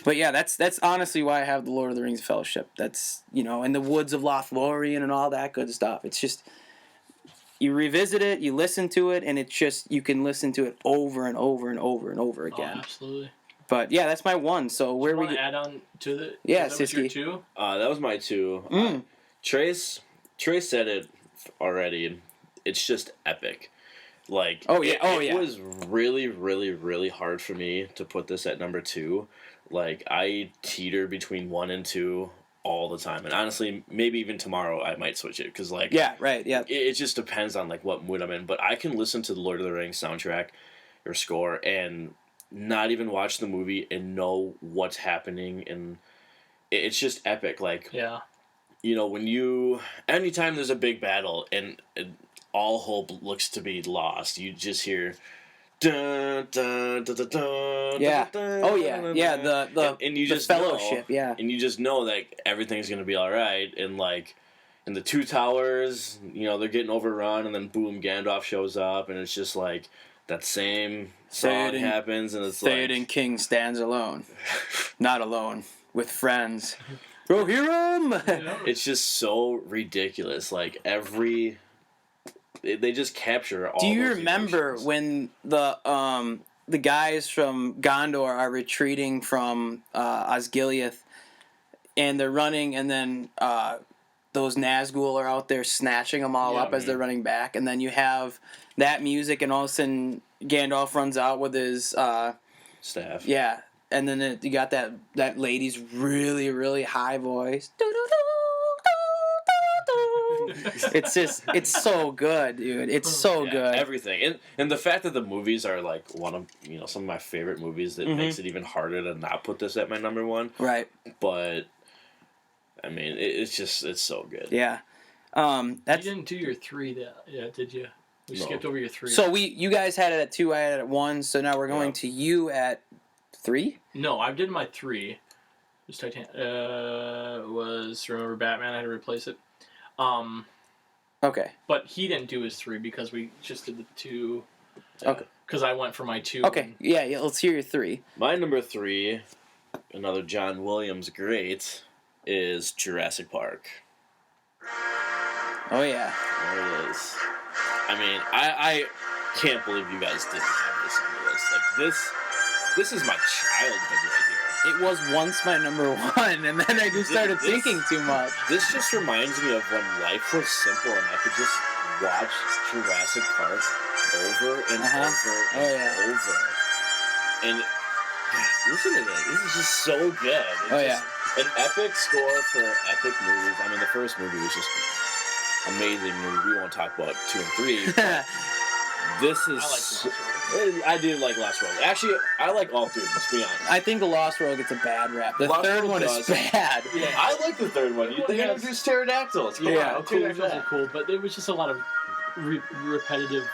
but yeah, that's honestly why I have the Lord of the Rings Fellowship. That's in the woods of Lothlorien and all that good stuff. It's just you revisit it, you listen to it, and it's just you can listen to it over and over and over and over again. Oh, absolutely. But yeah, that's my one. So where we add on to the Siski. Your two? That was my two. Trace said it already. It's just epic. Like it was really, really, really hard for me to put this at number 2. Like I teeter between 1 and 2 all the time, and honestly, maybe even tomorrow I might switch it because it just depends on like what mood I'm in. But I can listen to the Lord of the Rings soundtrack or score and not even watch the movie and know what's happening, and it's just epic. Like anytime there's a big battle and all hope looks to be lost, you just hear dun, dun, dun, dun, dun, yeah dun, oh yeah and you the just Fellowship know, and you just know that everything's gonna be all right. And like in the Two Towers, they're getting overrun, and then boom, Gandalf shows up, and it's just like that same song happens, and it's Theoden King stands alone, not alone with friends. Rohirrim. It's just so ridiculous. Like they just capture all. Do you those remember emotions. when the guys from Gondor are retreating from Osgiliath, and they're running, and then those Nazgul are out there snatching them all up as they're running back, and then you have that music, and all of a sudden Gandalf runs out with his staff? Yeah, and then you got that lady's really, really high voice. It's so good, dude. It's so good. Everything, and the fact that the movies are like one of some of my favorite movies, that makes it even harder to not put this at my number one. Right. But I mean, it's so good. Yeah. You didn't do your 3, did you? We skipped over your 3. So you guys had it at 2, I had it at 1. So now we're going to you at 3. No, I did my 3. Was Remember Batman? I had to replace it. Okay. But he didn't do his 3 because we just did the 2. Okay. Because I went for my 2. Okay. Yeah. Let's hear your 3. My number 3, another John Williams great, is Jurassic Park. Oh yeah. There it is. I mean, I can't believe you guys didn't have this on the list. Like this is my childhood right here. It was once my number 1, and then I just started thinking too much. This just reminds me of when life was simple and I could just watch Jurassic Park over and over. And listen to this. This is just so good. An epic score for epic movies. I mean, the first movie was just amazing movie. We won't talk about 2 and 3. But this is. I do like Lost World. Actually, I like all 3 of them, to be honest. I think the Lost World gets a bad rap. The Lost third World one is bad. Yeah, I like the third one. They introduced pterodactyls. Pterodactyls are cool, but there was just a lot of repetitive,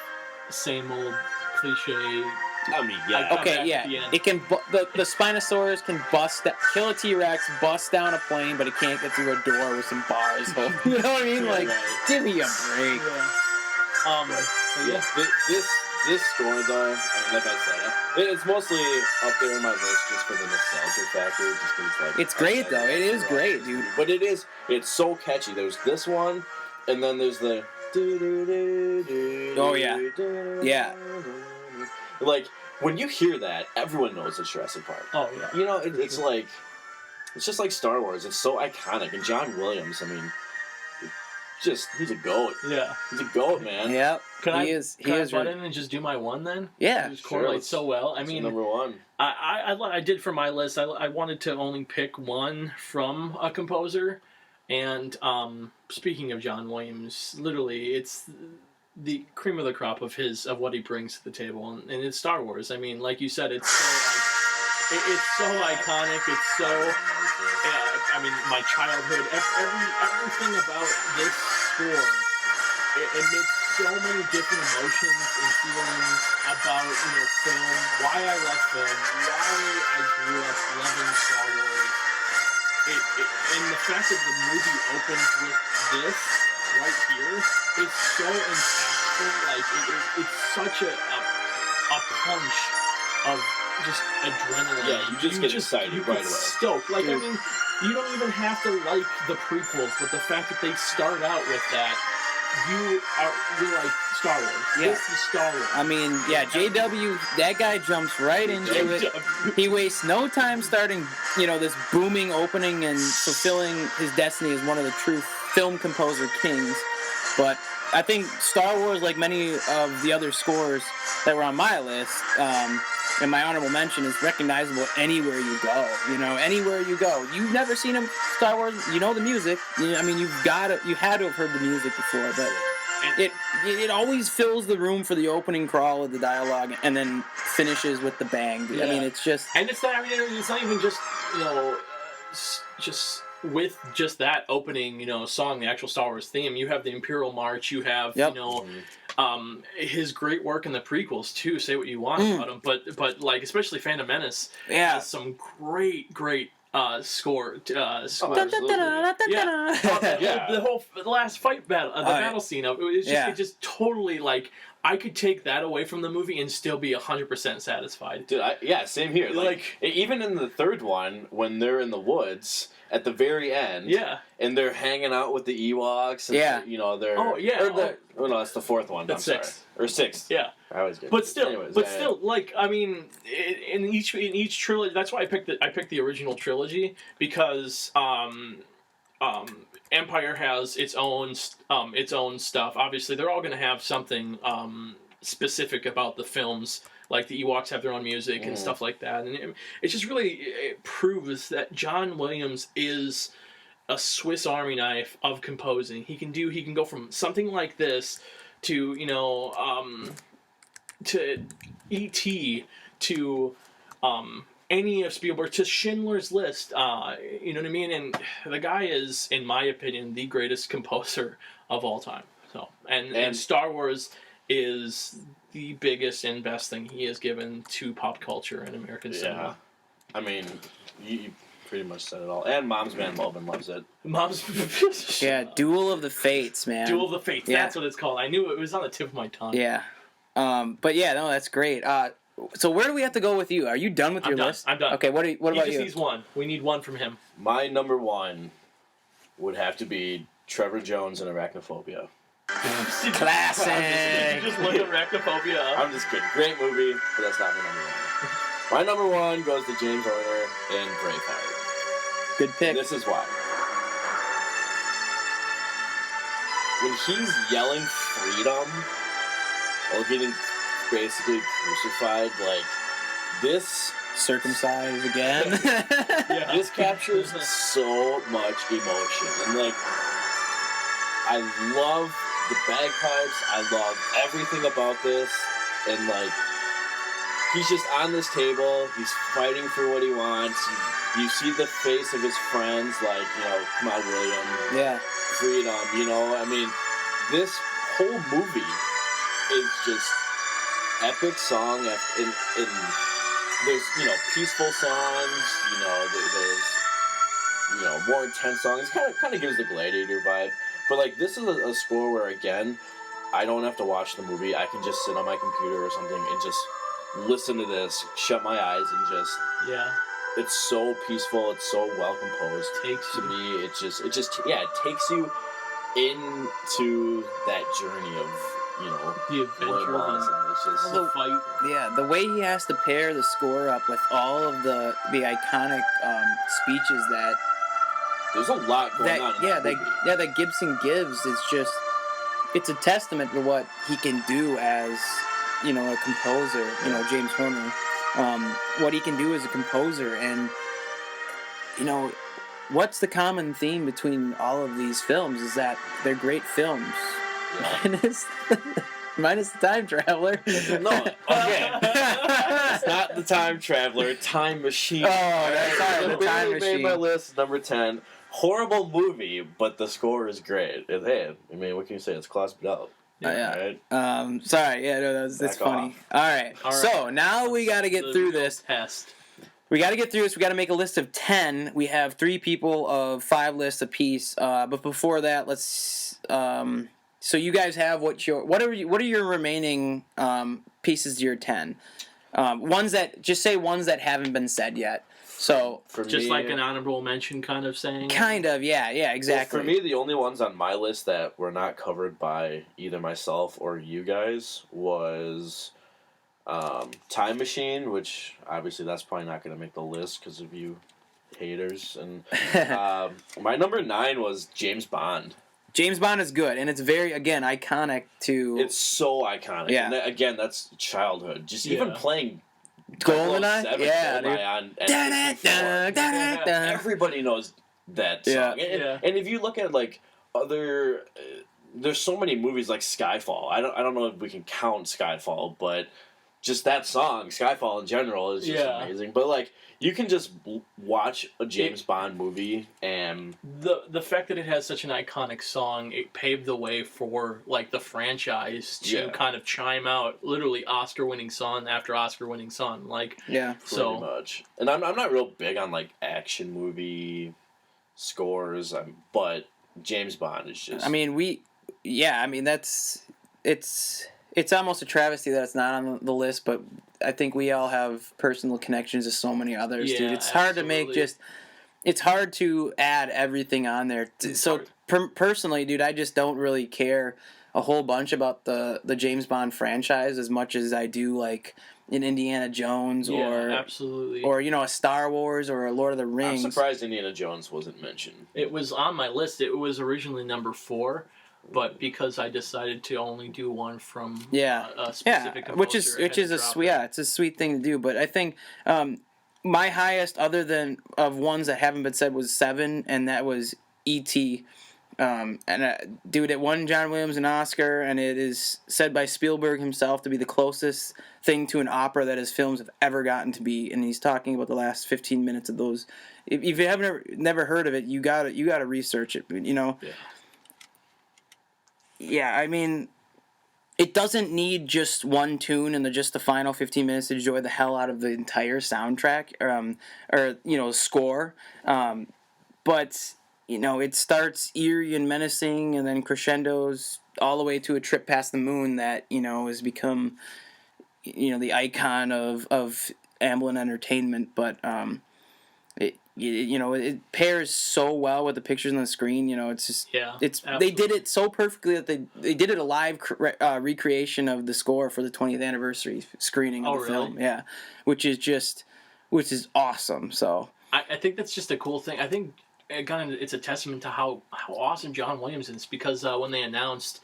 same old cliche. I mean, yeah. Okay, yeah. It can the Spinosaurus can kill a T-Rex, bust down a plane, but it can't get through a door with some bars. You know what I mean? Like, give me a break. This score, though, I mean, like I said, it's mostly up there in my list just for the nostalgia factor. Just because, it's great, though. It is great, dude. But it's so catchy. There's this one, and then there's the. Oh yeah, yeah. Like when you hear that, everyone knows it's Jurassic Park. Oh yeah. It's like it's just like Star Wars. It's so iconic. And John Williams, I mean, he's a goat. Yeah, he's a goat, man. Yep. Can I butt in and just do my 1 then? Yeah, it just correlates so well. I mean, number 1. I did for my list. I wanted to only pick 1 from a composer, and speaking of John Williams, literally, it's the cream of the crop of what he brings to the table, and it's Star Wars. I mean, like you said, it's so iconic. It's so. I mean, my childhood. Everything about this score. It makes so many different emotions and feelings about film, why I love film, why I grew up loving Star Wars. And the fact that the movie opens with this right here is so impactful. Like it's such a punch of just adrenaline. Yeah, you just get excited right away. Stoked. Like I mean, you don't even have to like the prequels, but the fact that they start out with that. You're like Star Wars. Yeah. This is Star Wars. I mean, yeah, JW, that guy jumps right into it. He wastes no time starting, this booming opening and fulfilling his destiny as one of the true film composer kings. But I think Star Wars, like many of the other scores that were on my list, and my honorable mention, is recognizable anywhere you go. Anywhere you go. You've never seen a Star Wars, you know the music. I mean, you had to have heard the music before, but it always fills the room for the opening crawl of the dialogue, and then finishes with the bang. Yeah. I mean, it's just. And it's not. I mean, it's not even just just with just that opening song, the actual Star Wars theme. You have the Imperial March. You have his great work in the prequels too. Say what you want about him, but like especially Phantom Menace has some great score. The last fight battle, battle scene of it was just it just totally like I could take that away from the movie and still be 100% satisfied. Dude, same here. Like, even in the third one, when they're in the woods at the very end, and they're hanging out with the Ewoks, and they're no, that's the fourth one. That's I'm sixth. Sorry. Or sixth. Yeah, I always get. But still, anyways, like, I mean, in each trilogy, that's why I picked the original trilogy, because Empire has its own stuff. Obviously, they're all going to have something specific about the films. Like the Ewoks have their own music and stuff like that, and it just really proves that John Williams is a Swiss Army knife of composing. He can go from something like this to to E.T. to any of Spielberg, to Schindler's List. You know what I mean? And the guy is, in my opinion, the greatest composer of all time. So and Star Wars is the biggest and best thing he has given to pop culture and American cinema. I mean, you pretty much said it all. And Mom's Man Melvin loves it. Duel of the Fates, man. Duel of the Fates, that's what it's called. I knew it was on the tip of my tongue. Yeah. But yeah, no, that's great. So where do we have to go with you? Are you done with your list? I'm done. Okay, what about you? He just needs one. We need one from him. My number one would have to be Trevor Jones and Arachnophobia. Classic. You just look Arachnophobia up. I'm just kidding. Great movie, but that's not my number one. My number one goes to James Horner and Braveheart. Good pick. And this is why. When he's yelling freedom while getting basically crucified, like, this... Circumcised again. This captures so much emotion. And, like, I love the bagpipes. I love everything about this. And, like, he's just on this table. He's fighting for what he wants. You see the face of his friends, like, come on, William. Yeah. Freedom, I mean, this whole movie is just epic song. In there's, peaceful songs, there's, more intense songs. Kind of gives the Gladiator vibe. But, like, this is a score where, again, I don't have to watch the movie. I can just sit on my computer or something and just listen to this, shut my eyes, and just... Yeah. It's so peaceful. It's so well composed. To me, it takes you into that journey of, the adventure, it's just the fight. Yeah, the way he has to pair the score up with all of the iconic speeches that... There's a lot going on in that movie. That Gibson gives is just... It's a testament to what he can do as, a composer, James Horner. What he can do as a composer, and what's the common theme between all of these films is that they're great films. Minus the Time Traveler. No, okay. It's not the Time Traveler, Time Machine. Oh, that's right, the Time Machine. Made my list, number 10. Horrible movie, but the score is great. Hey, I mean, what can you say? It's Klaus Bell. Yeah. Right? Sorry. Yeah, no, that's funny. All right. So now we got to get through this. We got to get through this. We got to make a list of 10. We have 3 people of 5 lists apiece. But before that, let's. So you guys have what are your remaining pieces to your 10? Ones that haven't been said yet. So for just me, like an honorable mention kind of saying? Kind of, yeah, exactly. Well, for me, the only ones on my list that were not covered by either myself or you guys was Time Machine, which obviously that's probably not going to make the list because of you haters. And my number 9 was James Bond. James Bond is good, and it's very, again, iconic to... It's so iconic. Yeah. And again, that's childhood. Just even playing... GoldenEye? Everybody knows that song. Yeah. And if you look at, like, other... there's so many movies like Skyfall. I don't know if we can count Skyfall, but just that song, Skyfall in general, is just amazing. But, like, you can just watch a James Bond movie and... The fact that it has such an iconic song, it paved the way for, like, the franchise to kind of chime out literally Oscar-winning song after Oscar-winning song. Like, pretty much. And I'm not real big on, like, action movie scores, but James Bond is just... I mean, that's... It's it's almost a travesty that it's not on the list, but I think we all have personal connections to so many others, dude. It's hard to make it's hard to add everything on there. So personally, dude, I just don't really care a whole bunch about the James Bond franchise as much as I do like in Indiana Jones absolutely. or a Star Wars or a Lord of the Rings. I'm surprised Indiana Jones wasn't mentioned. It was on my list. It was originally number 4, but because I decided to only do one from a specific composer, which is it's a sweet thing to do. But I think my highest, other than of ones that haven't been said, was 7, and that was E.T. Dude, it won John Williams an Oscar, and it is said by Spielberg himself to be the closest thing to an opera that his films have ever gotten to be. And he's talking about the last 15 minutes of those. If you haven't never heard of it, you gotta research it. Yeah, I mean, it doesn't need just one tune and just the final 15 minutes to enjoy the hell out of the entire soundtrack or score. But it starts eerie and menacing, and then crescendos all the way to A Trip Past the Moon that has become the icon of Amblin Entertainment. But it pairs so well with the pictures on the screen. It's just they did it so perfectly that they did it a live recreation of the score for the 20th anniversary screening of the film. Yeah, which is awesome. So I think that's just a cool thing. I think it's a testament to how awesome John Williams is, because when they announced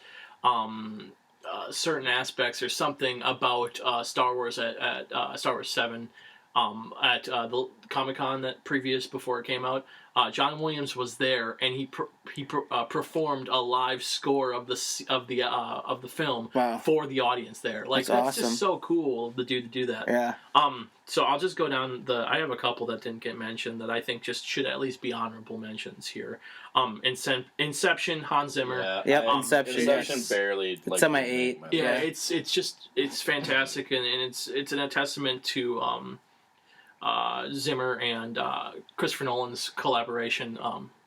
certain aspects or something about Star Wars at Star Wars 7 at the Comic-Con before it came out, John Williams was there, and he performed a live score of the film for the audience there. Like that's awesome. Just so cool of the dude to do that. Yeah. So I'll just go down I have a couple that didn't get mentioned that I think just should at least be honorable mentions here. Inception, Hans Zimmer. Yeah. Inception. Barely. It's on my 8. Yeah, it's fantastic, and it's a testament to Zimmer and Christopher Nolan's collaboration.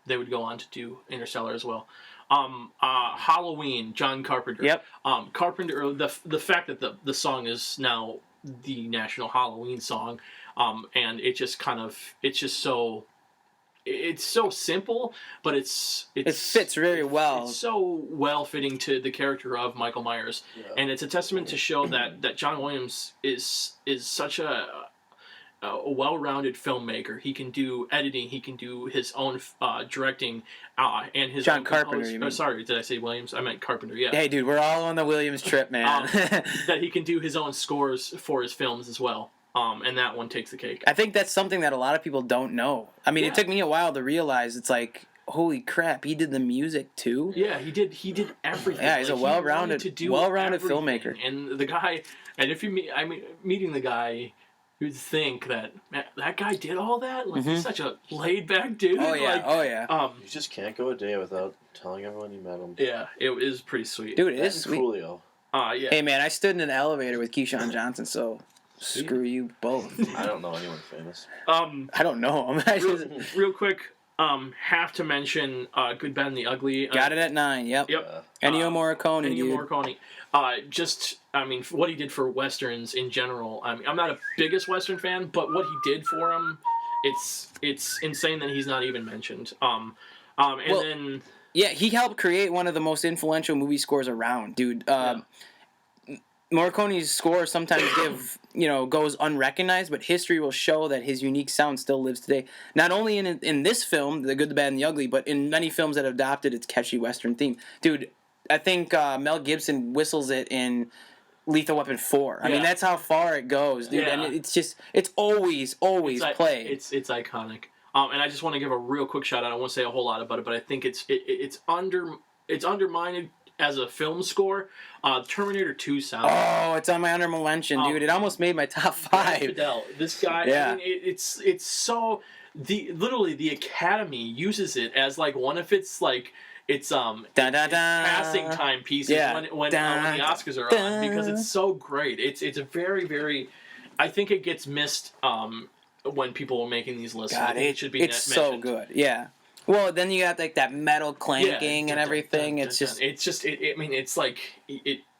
They would go on to do Interstellar as well. Halloween, John Carpenter. Yep. Carpenter. The fact that the song is now the national Halloween song, and it's so simple, but it fits very well. It's so well fitting to the character of Michael Myers, and it's a testament to show that John Williams is such a well-rounded filmmaker. He can do editing. He can do his own directing, and his John Carpenter. Sorry, did I say Williams? I meant Carpenter. Yeah. Hey, dude, we're all on the Williams trip, man. That he can do his own scores for his films as well. And that one takes the cake. I think that's something that a lot of people don't know. I mean, it took me a while to realize. It's like, holy crap, he did the music too. Yeah, he did everything. Yeah, he's a well-rounded filmmaker. And the guy, and if meeting the guy, you'd think that that guy did all that. Like he's such a laid-back dude. Oh yeah. You just can't go a day without telling everyone you met him. Yeah, it is pretty sweet. Dude, it is sweet. Coolio. Yeah. Hey man, I stood in an elevator with Keyshawn Johnson, so screw you both. I don't know anyone famous. I don't know him. Real quick, have to mention Good, Bad, and the Ugly. Got it at 9. Yep. Ennio Morricone. What he did for westerns in general. I mean, I'm not a biggest western fan, but what he did for him, it's insane that he's not even mentioned. Yeah, he helped create one of the most influential movie scores around, dude. Morricone's score sometimes goes unrecognized, but history will show that his unique sound still lives today. Not only in this film, The Good, the Bad, and the Ugly, but in many films that have adopted its catchy Western theme. Dude, I think Mel Gibson whistles it in Lethal Weapon 4. I mean, that's how far it goes, dude. Yeah. And it's always played. It's iconic. And I just want to give a real quick shout out. I won't say a whole lot about it, but I think it's undermined as a film score. Terminator 2 sound. Oh, it's on my honorable mention, dude. It almost made my top 5. Fidel, this guy. Yeah. I mean, it's so literally the Academy uses it as like one of its like. It's passing time pieces when the Oscars are on, because it's so great. It's a very, very. I think it gets missed when people are making these lists. God, it should be. It's so good. Yeah. Well, then you got like that metal clanking and everything. It's like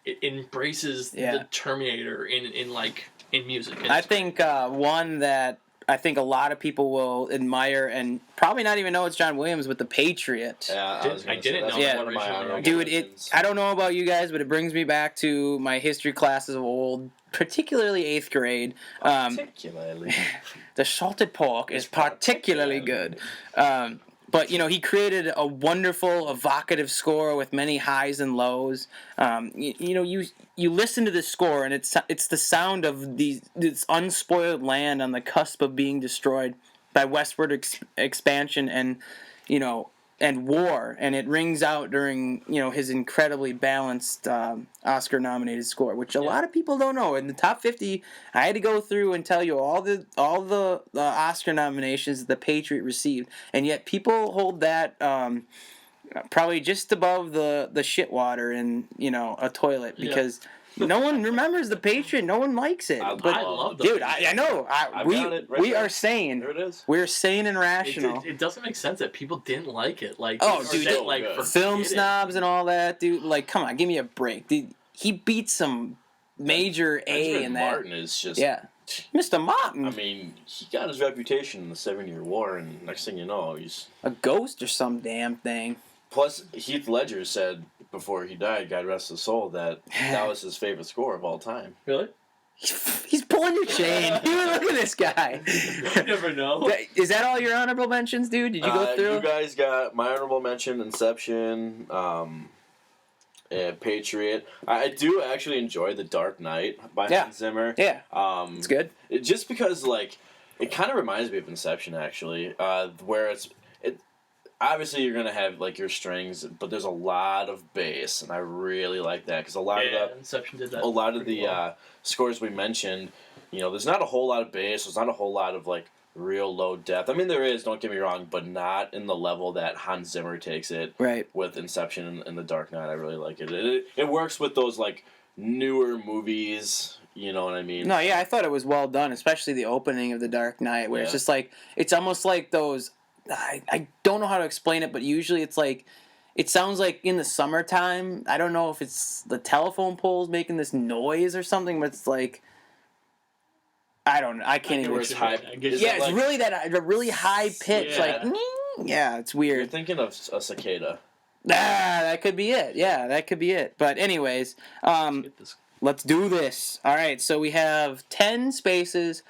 it embraces the Terminator in music. I think one that I think a lot of people will admire and probably not even know it's John Williams, but The Patriot. Yeah, I didn't know that one of my honorable dude, I don't know about you guys, but it brings me back to my history classes of old, particularly 8th grade. Particularly. The salted pork is particularly good. But, he created a wonderful, evocative score with many highs and lows. You listen to this score, and it's the sound of this unspoiled land on the cusp of being destroyed by westward expansion and, and war. And it rings out during, his incredibly balanced Oscar-nominated score, which a lot of people don't know. In the top 50, I had to go through and tell you all the Oscar nominations The Patriot received, and yet people hold that probably just above the shit water in a toilet because no one remembers The Patriot. No one likes it. I love the dude. I know. We are sane. There it is. We're sane and rational. It doesn't make sense that people didn't like it. Dude, film snobs and all that, dude. Like, come on, give me a break. Dude, he beat some major A in that. Martin is just Mr. Martin. I mean, he got his reputation in the 7-Year War, and next thing you know, he's a ghost or some damn thing. Plus, Heath Ledger said before he died, God rest his soul, that was his favorite score of all time. Really? He's pulling your chain. Look at this guy. You never know. Is that all your honorable mentions, dude? Did you go through? You guys got my honorable mention, Inception, Patriot. I do actually enjoy The Dark Knight by Hans Zimmer. Yeah. It's good. Just because, it kind of reminds me of Inception, actually, where it's obviously you're gonna have your strings, but there's a lot of bass, and I really like that because a lot of Inception did that. A lot of the scores we mentioned, there's not a whole lot of bass. There's not a whole lot of real low depth. I mean, there is. Don't get me wrong, but not in the level that Hans Zimmer takes it. Right. With Inception and The Dark Knight, I really like it. It works with those newer movies. You know what I mean? No, yeah, I thought it was well done, especially the opening of The Dark Knight, where it's just it's almost like those. I don't know how to explain it, but usually it's it sounds like in the summertime. I don't know if it's the telephone poles making this noise or something, but it's I don't know. I can't even. It's high. It's really that really high pitch, it's weird. You're thinking of a cicada. That could be it. Yeah, that could be it. But anyways, let's do this. All right, so we have 10 spaces,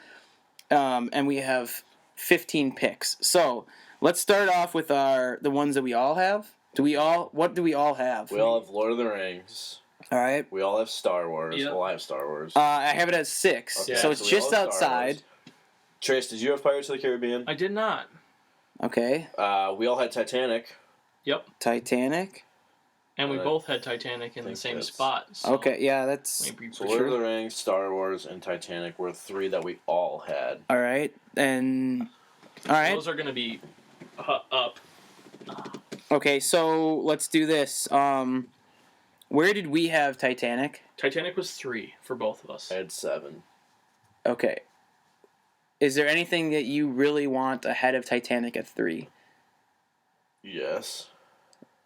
and we have 15 picks. So let's start off with the ones that we all have. What do we all have? We all have Lord of the Rings. All right. We all have Star Wars. Yep. Well, I have Star Wars. I have it as 6, okay, so it's just outside. Trace, did you have Pirates of the Caribbean? I did not. Okay. We all had Titanic. Yep. Titanic. And we both had Titanic in the same spot. So okay, yeah, that's... So Lord of the Rings, Star Wars, and Titanic were 3 that we all had. All right, and... All right. Those are going to be up. Okay, so let's do this. Where did we have Titanic? Titanic was 3 for both of us. I had 7. Okay. Is there anything that you really want ahead of Titanic at 3? Yes.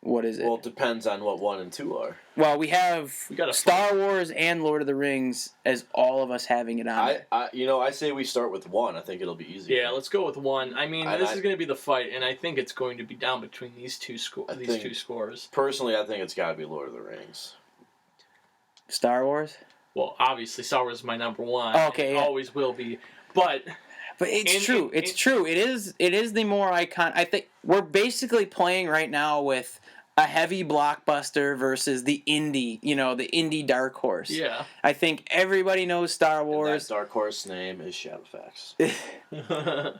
What is it? Well, it depends on what 1 and 2 are. Well, we have got Star Wars and Lord of the Rings as all of us having it on. I say we start with 1. I think it'll be easier. Yeah, let's go with 1. I mean, this is going to be the fight, and I think it's going to be down between these two scores. Personally, I think it's got to be Lord of the Rings. Star Wars? Well, obviously, Star Wars is my number 1. Oh, okay, it always will be. But it's true. It's true. It is the more iconic. I think we're basically playing right now with a heavy blockbuster versus the indie dark horse. Yeah. I think everybody knows Star Wars. And that dark horse name is Shadowfax.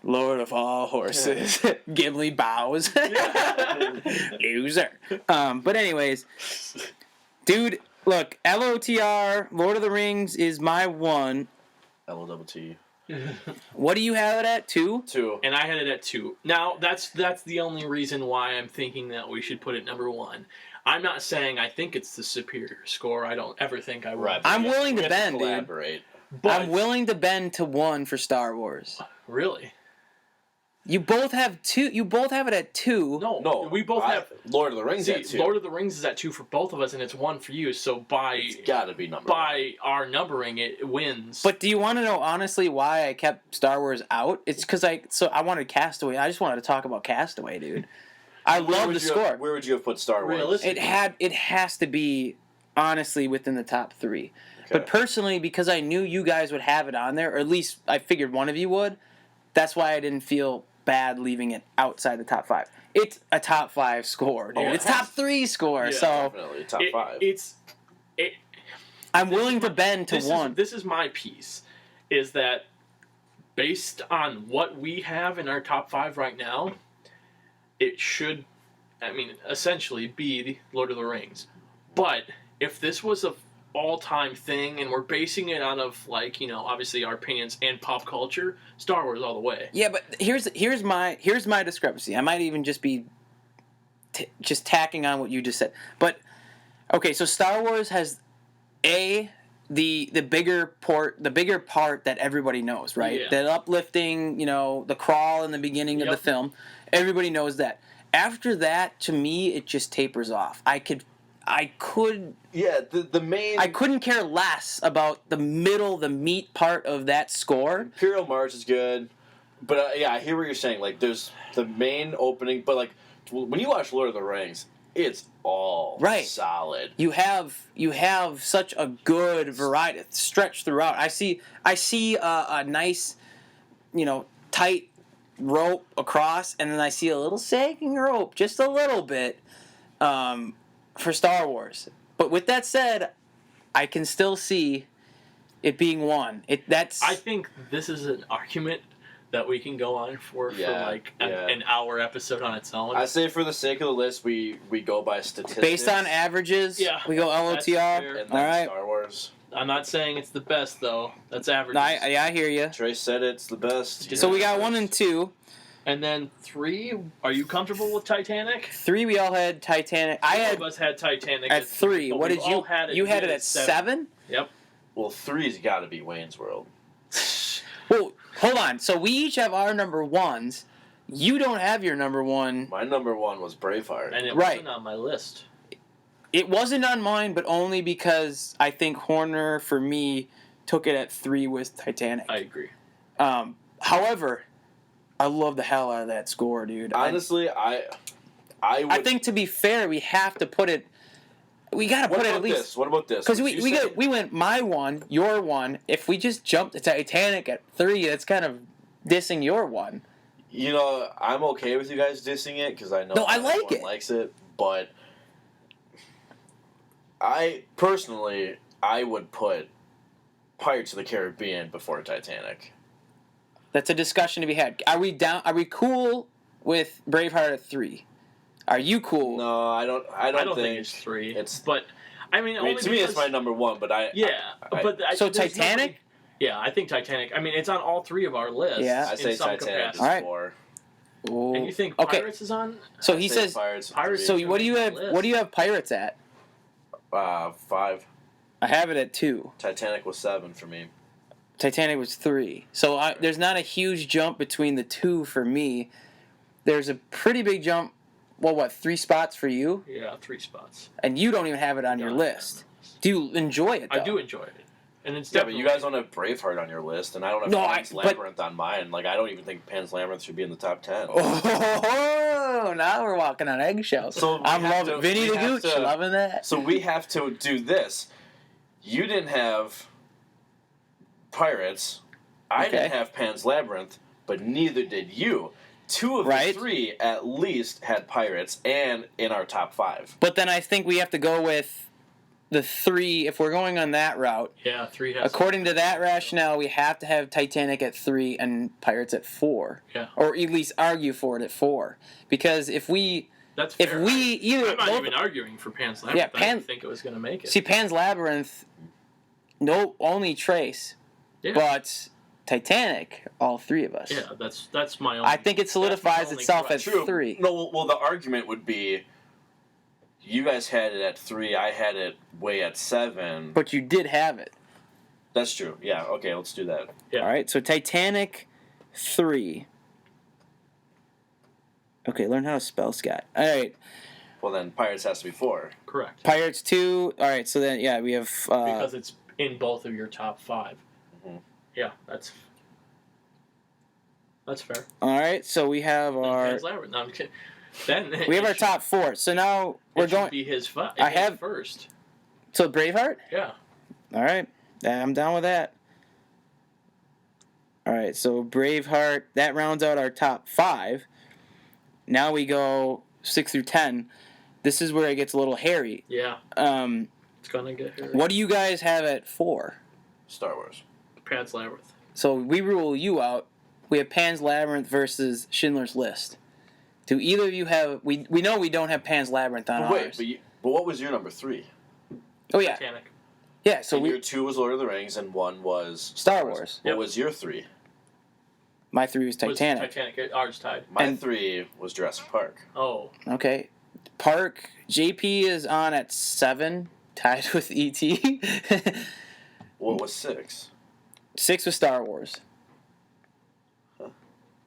Lord of all horses. Gimli bows. Loser. But anyways, dude, look, LOTR, Lord of the Rings is my 1. LOTT. What do you have it at? 2? 2. And I had it at 2. Now, that's the only reason why I'm thinking that we should put it number 1. I'm not saying I think it's the superior score. I don't ever think I will. Right, I'm willing to bend, dude. But I'm willing to bend to 1 for Star Wars. Really? You both have two. You both have it at 2. No, we both have. Lord of the Rings at 2. Lord of the Rings is at 2 for both of us, and it's 1 for you. So It's got to be number 1. by our numbering, it wins. But do you want to know honestly why I kept Star Wars out? It's because I wanted Castaway. I just wanted to talk about Castaway, dude. I love the score. Where would you have put Star Wars? Realistically. It has to be honestly within the top 3. Okay. But personally, because I knew you guys would have it on there, or at least I figured one of you would, that's why I didn't feel bad leaving it outside the top 5. It's a top 5 score, dude. It's top 3 score, Yeah, so Definitely top 5. I'm willing to bend to 1. This is my piece, is that based on what we have in our top 5 right now, it should, essentially be the Lord of the Rings. But if this was a all-time thing and we're basing it on obviously our opinions and pop culture, Star Wars all the way. Yeah, but here's my discrepancy. I might even just be just tacking on what you just said. But okay, so Star Wars has the bigger part that everybody knows, right? Yeah. That uplifting, the crawl in the beginning of the film. Everybody knows that. After that, to me, it just tapers off. I couldn't care less about the meat part of that score. Imperial March is good, but I hear what you're saying. Like, there's the main opening, but like when you watch Lord of the Rings, it's all solid. You have such a good variety stretched throughout. I see a nice, tight rope across, and then I see a little sagging rope, just a little bit, for Star Wars. But with that said, I can still see it being 1. I think this is an argument that we can go on for an hour episode on its own. I say for the sake of the list, we go by statistics. Based on averages, we go LOTR. And all right. Star Wars. I'm not saying it's the best, though. That's average. I hear you. Trey said it's the best. So we got 1 and 2. And then 3, are you comfortable with Titanic? 3, we all had Titanic. All of us had Titanic at 3. What did you? You had it at 7. Yep. Well, 3's got to be Wayne's World. Well, hold on. So we each have our number 1s. You don't have your number 1. My number 1 was Braveheart. And it wasn't on my list. It wasn't on mine, but only because I think Horner, for me, took it at 3 with Titanic. I agree. However, I love the hell out of that score, dude. Honestly, I think to be fair, we have to put it. We gotta put it at least. What about this? Because we went my 1, your 1. If we just jumped to Titanic at 3, that's kind of dissing your 1. I'm okay with you guys dissing it because I know I like everyone it. likes it, but I personally would put Pirates of the Caribbean before Titanic. That's a discussion to be had. Are we down? Are we cool with Braveheart at 3? Are you cool? No, I don't think it's 3. Only to me, it's my number 1. But so Titanic. I think Titanic. It's on all 3 of our lists. Yeah, I say Titanic is 4. Ooh. And you think Pirates is on? So he says Pirates. So what do you have? What do you have Pirates at? 5. I have it at 2. Titanic was 7 for me. Titanic was 3. So there's not a huge jump between the 2 for me. There's a pretty big jump. Well, what, 3 spots for you? Yeah, 3 spots. And you don't even have it on your list. Do you enjoy it, though? I do enjoy it. And it's but you guys don't have Braveheart on your list, and I don't have Pan's Labyrinth on mine. Like, I don't even think Pan's Labyrinth should be in the top 10. Oh, now we're walking on eggshells. So I'm loving Vinny the Gooch, loving that. So we have to do this. You didn't have Pirates. I didn't have Pan's Labyrinth, but neither did you. 2 of the 3 at least had Pirates and in our top 5. But then I think we have to go with the 3, if we're going on that route. Yeah, 3 has. According to that rationale, we have to have Titanic at 3 and Pirates at 4. Yeah. Or at least argue for it at 4. Because if we... That's fair. If we either... I'm not even arguing for Pan's Labyrinth. I didn't think it was going to make it. See, Pan's Labyrinth, only Trace. Yeah. But... Titanic, all 3 of us. Yeah, that's my only... I think it solidifies itself at 3. No, well, the argument would be, you guys had it at 3, I had it way at 7. But you did have it. That's true. Yeah, okay, let's do that. Yeah. All right, so Titanic, 3. Okay, learn how to spell Scott. All right. Well, then Pirates has to be 4. Correct. Pirates 2. All right, so then, yeah, we have... because it's in both of your top 5. Mm-hmm. Yeah, that's fair. All right, so we have our... Pan's Labyrinth. No, I'm kidding. Then we have our top 4. So now we're it going... should be his first. So Braveheart? Yeah. All right. I'm down with that. All right, so Braveheart, that rounds out our top 5. Now we go 6 through 10. This is where it gets a little hairy. Yeah. It's going to get hairy. What do you guys have at 4? Star Wars. Pan's Labyrinth. So we rule you out. We have Pan's Labyrinth versus Schindler's List. Do either of you have... We know we don't have Pan's Labyrinth on ours. Wait, but what was your number 3? Oh, yeah. Titanic. Yeah, so your 2 was Lord of the Rings, and 1 was... Star Wars. What was your 3? My 3 was Titanic. Ours tied. My 3 was Jurassic Park. Oh. Okay. Park, JP is on at 7, tied with E.T. What was 6? 6 was Star Wars. Huh.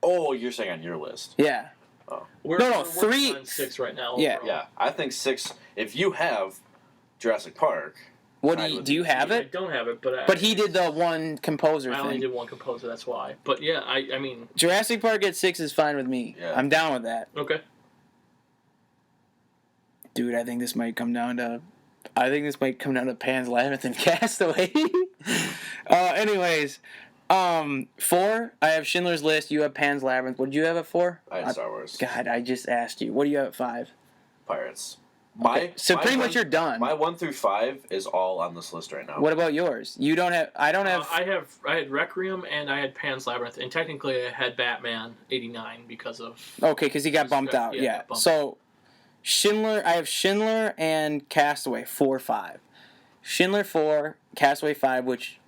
Oh, you're saying on your list. Yeah. Oh. We're 3 on 6 right now. Yeah. Overall. Yeah, I think 6... If you have Jurassic Park... What do you have I it? don't have it, but... But he did the one composer I thing. only did one composer, that's why. But yeah, I mean... Jurassic Park at 6 is fine with me. Yeah. I'm down with that. Okay. Dude, I think this might come down to Pan's Labyrinth and Castaway. Anyways, 4, I have Schindler's List. You have Pan's Labyrinth. What did you have at 4? I had Star Wars. God, I just asked you. What do you have at 5? Pirates. Okay, so pretty much you're done. My 1 through 5 is all on this list right now. What about yours? You don't have... I don't have... I had Requiem and I had Pan's Labyrinth, and technically I had Batman 89 because of... Okay, because he got bumped out. Yeah, Yeah. got bumped. So, I have Schindler and Castaway 4-5. Schindler 4, Castaway 5, which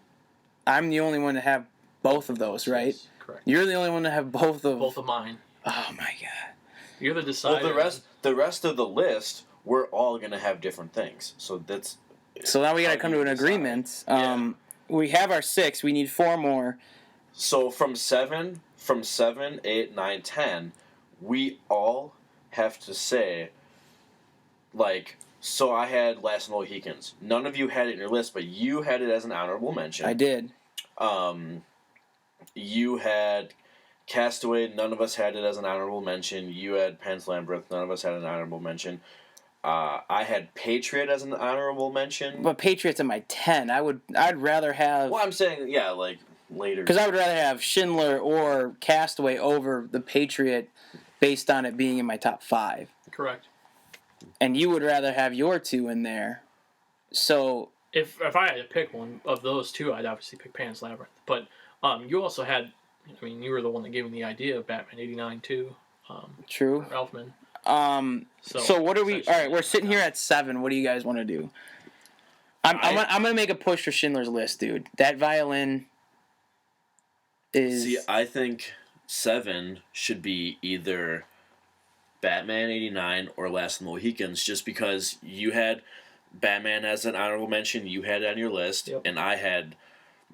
I'm the only one to have both of those, right? Yes, correct. You're the only one to have both of... Both of mine. Oh, my God. You're the decider. Well, the rest of the list, we're all going to have different things. So that's... So now we got to come to an agreement. We have our 6. We need 4 more. So from 7, 8, 9, 10, we all have to say, like... So I had Last of the Mohicans. None of you had it in your list, but you had it as an honorable mention. I did. You had Castaway. None of us had it as an honorable mention. You had Pan's Labyrinth. None of us had an honorable mention. I had Patriot as an honorable mention. But Patriot's in my 10. I'd rather have... Well, I'm saying, yeah, like, later. Because I would rather have Schindler or Castaway over the Patriot based on it being in my top 5. Correct. And you would rather have your 2 in there. So... If I had to pick one of those 2, I'd obviously pick Pan's Labyrinth. But you also had... I mean, you were the one that gave me the idea of Batman 89, too. True. Elfman. So what are we... All right, we're sitting here at 7. What do you guys want to do? I'm going to make a push for Schindler's List, dude. That violin is... See, I think 7 should be either Batman 89 or Last of the Mohicans, just because you had Batman as an honorable mention, you had it on your list, Yep. and I had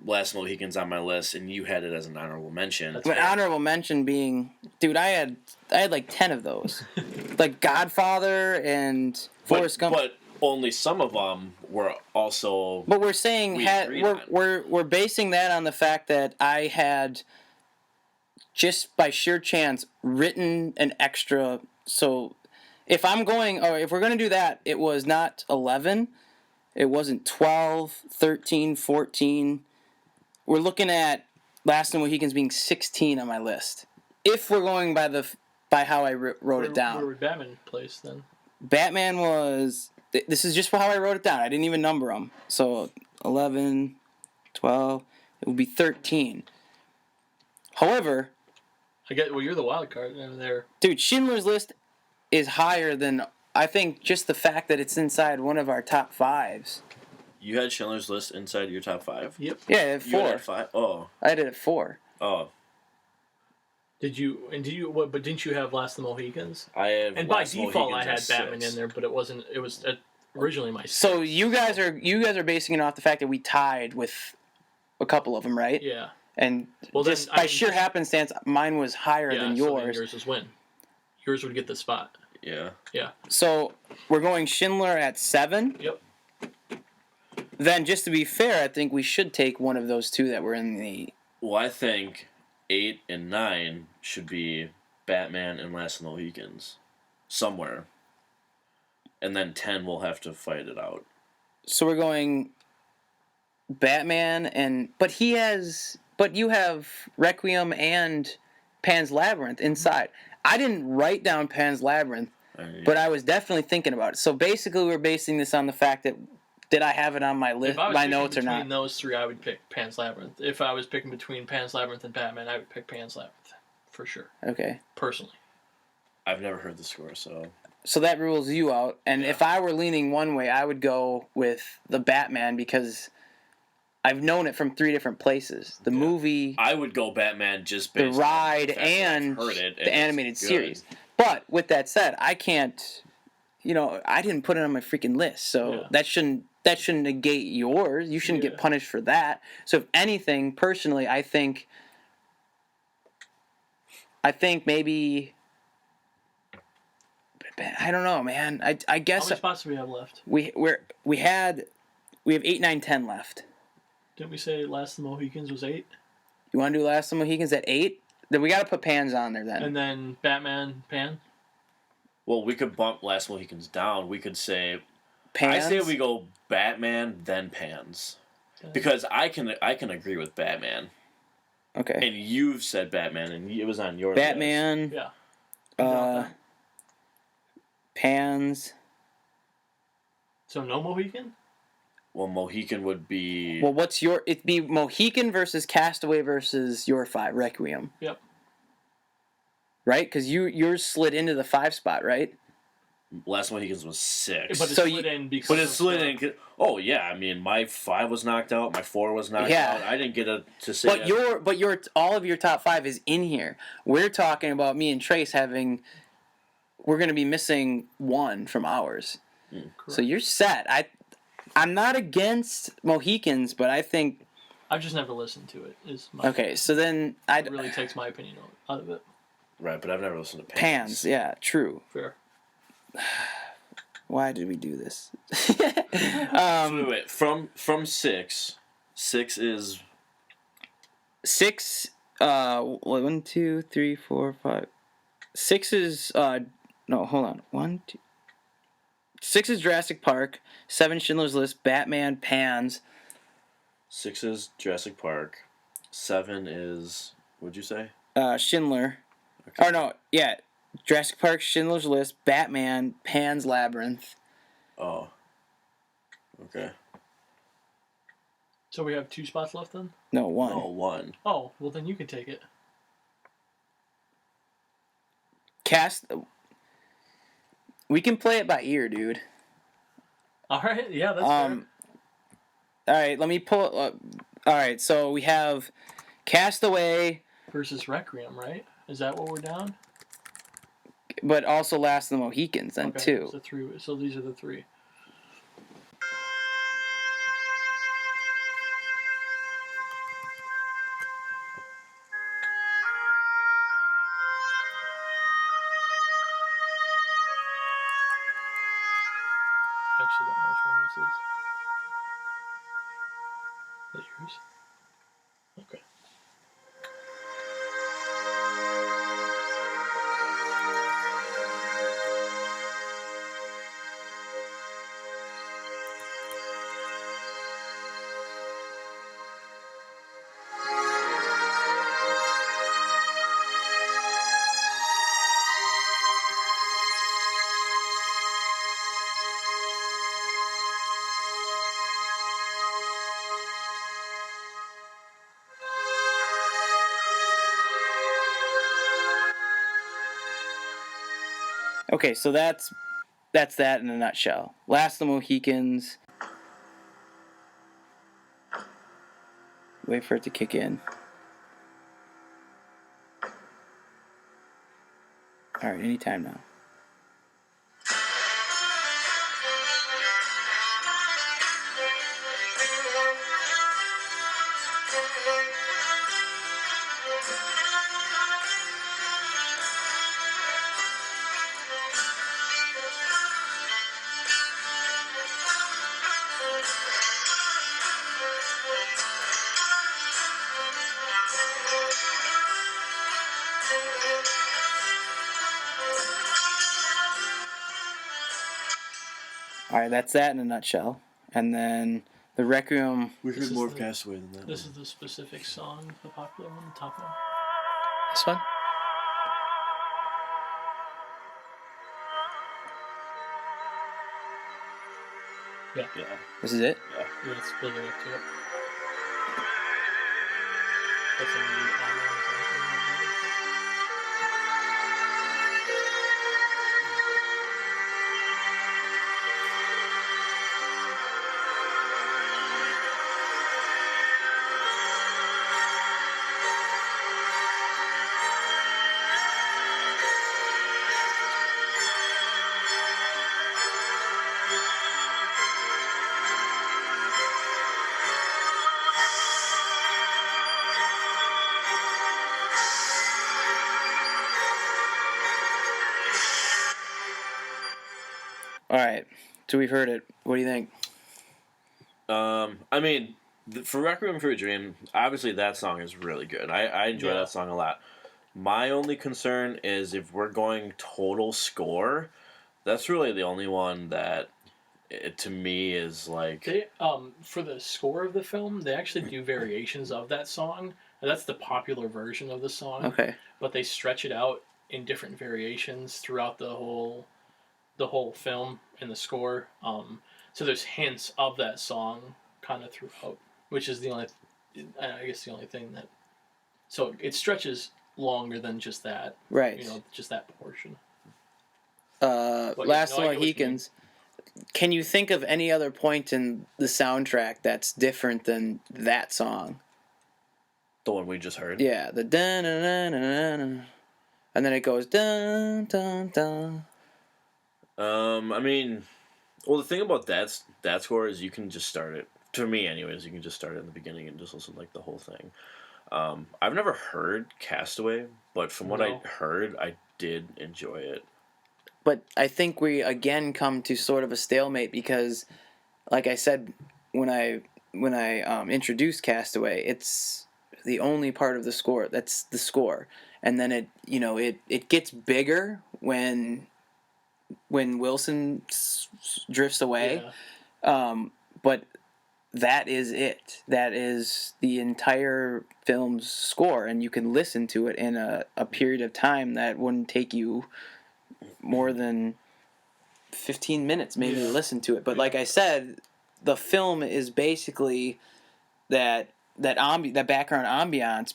Last of the Mohicans on my list, and you had it as an honorable mention. That's But fair. honorable mention being... Dude, I had like 10 of those. Like Godfather and Forrest Gump. But only some of them were also... But we're saying we agreed on. we're basing that on the fact that I had just by sheer chance written an extra. So if I'm going, or if we're going to do that, it was not 11, it wasn't 12, 13, 14. We're looking at Last of the Mohicans being 16 on my list. If we're going by how I wrote it down. Where would Batman place then? Batman was... This is just how I wrote it down. I didn't even number them. So 11, 12, it would be 13. However... You're the wild card there. Dude, Schindler's List is higher than... I think just the fact that it's inside one of our top 5s. You had Schindler's List inside your top 5? Yep. Yeah, at You 4. had 5? Oh. I did it at 4. Oh. Did you? But didn't you have Last of the Mohicans? I have... And by Last of the default, I Mohicans had at Batman 6. in there, but it wasn't. It was originally my. So 6. you guys are basing it off the fact that we tied with a couple of them, right? Yeah. And Well, just then, by sheer happenstance, mine was higher than So then yours. yours was win. yours would get the spot. Yeah. Yeah. So we're going Schindler at 7. Yep. Then, just to be fair, I think we should take one of those two that were in the. Well, I think 8 and 9 should be Batman and Last of the Mohicans. Somewhere. And then 10 will have to fight it out. So we're going Batman and. But you have Requiem and Pan's Labyrinth inside. I didn't write down Pan's Labyrinth, but I was definitely thinking about it. So basically, we're basing this on the fact that did I have it on my list, my notes or not? Between those three, I would pick Pan's Labyrinth. If I was picking between Pan's Labyrinth and Batman, I would pick Pan's Labyrinth for sure. Okay. Personally, I've never heard the score, so. So that rules you out. And if I were leaning one way, I would go with the Batman because I've known it from 3 different places. The movie, I would go Batman just based the ride, on the fact that and I've heard it, and the animated it's good. series. But with that said, I can't. I didn't put it on my freaking list, so that shouldn't negate yours. You shouldn't get punished for that. So if anything, personally, I think maybe. I don't know, man. I guess. how many spots do we have left? We have 8, 9, 10 left. Didn't we say Last of the Mohicans was 8? You want to do Last of the Mohicans at 8? Then we got to put Pans on there then. And then Batman, Pan? Well, we could bump Last Mohicans down. We could say... Pans? I say we go Batman, then Pans. Because I can agree with Batman. Okay. And you've said Batman, and it was on your Batman. list. Yeah. Pans. So no Mohican? Well, Mohican would be... Well, it'd be Mohican versus Castaway versus your 5, Requiem. Yep. Right? Because yours slid into the 5 spot, right? Last Mohicans was 6. But it slid in because... But it slid in... Oh, yeah. I mean, my 5 was knocked out. My 4 was knocked out. I didn't get to say that. But all of your top 5 is in here. We're talking about me and Trace having... We're going to be missing 1 from ours. So you're set. I'm not against Mohicans, but I think... I've just never listened to it. Okay, so then... It really takes my opinion out of it. Right, but I've never listened to Pans, yeah, true. Fair. Why did we do this? Wait, from 6 is... 6, 1, 2, 3, 4, 5... 6 is, no, hold on. 1, 2... 6 is Jurassic Park, 7 Schindler's List, Batman, Pans. 6 is Jurassic Park, 7 is, what'd you say? Schindler. Okay. Or no, yeah. Jurassic Park, Schindler's List, Batman, Pan's Labyrinth. Oh. Okay. So we have 2 spots left then? No, 1. Oh, 1. Oh, well then you can take it. We can play it by ear, dude. Alright, yeah, that's fair. Alright, let me pull it up. Alright, so we have Castaway... Versus Requiem, right? Is that what we're down? But also Last of the Mohicans then, too. So these are the 3. Actually, don't know which one this is. Is that yours? Okay. Okay, so that's that in a nutshell. Last of the Mohicans. Wait for it to kick in. Alright, anytime now. All right, that's that in a nutshell. And then the Requiem. We This heard is more of the- Castaway than that. This is the specific song, the popular one, the top one. This one. Yeah, Yeah. This is it. Yeah. yeah, it's building up to it. That's a new album. All right, so we've heard it. What do you think? I mean, for Requiem for a Dream, obviously that song is really good. I enjoy Yeah. that song a lot. My only concern is if we're going total score, that's really the only one that, to me, is like... They for the score of the film, they actually do variations of that song. And that's the popular version of the song. Okay. But they stretch it out in different variations throughout the whole film and the score. So there's hints of that song kind of throughout, which is the only, I guess, the only thing that. So it stretches longer than just that. Right. You know, just that portion. Last no, I get what you Mohicans. Can you think of any other point in the soundtrack that's different than that song? The one we just heard? Yeah, the dun dun dun dun dun, and then it goes dun dun dun. I mean, well, the thing about that score is you can just start it. To me, anyways, you can just start it in the beginning and just listen to, like, the whole thing. I've never heard Castaway, but from what I No. heard, I did enjoy it. But I think we again come to sort of a stalemate because, like I said, when I introduced Castaway, it's the only part of the score that's the score, and then it gets bigger when Wilson drifts away. Yeah. But that is it. That is the entire film's score, and you can listen to it in a period of time that wouldn't take you more than 15 minutes maybe to listen to it. But like I said, the film is basically that background ambiance.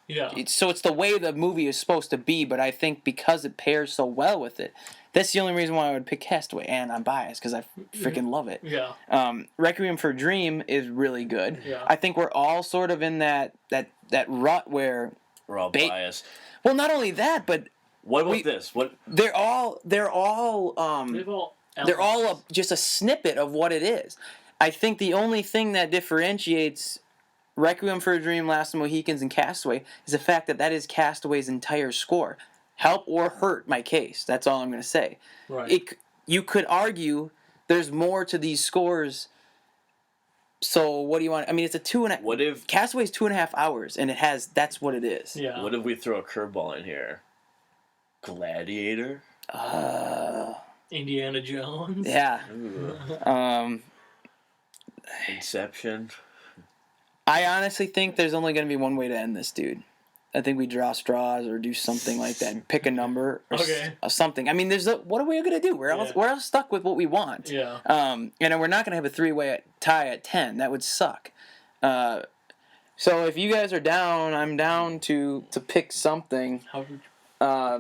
Yeah. So it's the way the movie is supposed to be, but I think because it pairs so well with it, that's the only reason why I would pick Castaway, and I'm biased because I freaking love it. Yeah. Requiem for a Dream is really good. Yeah. I think we're all sort of in that rut where We're all biased. well, not only that, but What about this? What? they're all They've all just a snippet of what it is. I think the only thing that differentiates Requiem for a Dream, Last of the Mohicans, and Castaway is the fact that is Castaway's entire score. Help or hurt my case. That's all I'm going to say. Right. You could argue there's more to these scores. So what do you want? I mean, it's a 2.5. What if Castaway's 2.5 hours, and that's what it is. Yeah. What if we throw a curveball in here? Gladiator. Indiana Jones. Yeah. Ooh. Inception. I honestly think there's only going to be one way to end this, dude. I think we draw straws or do something like that and pick a number or something. I mean, what are we going to do? We're all stuck with what we want. Yeah. And we're not going to have a 3-way tie at 10. That would suck. So if you guys are down, I'm down to pick something. How would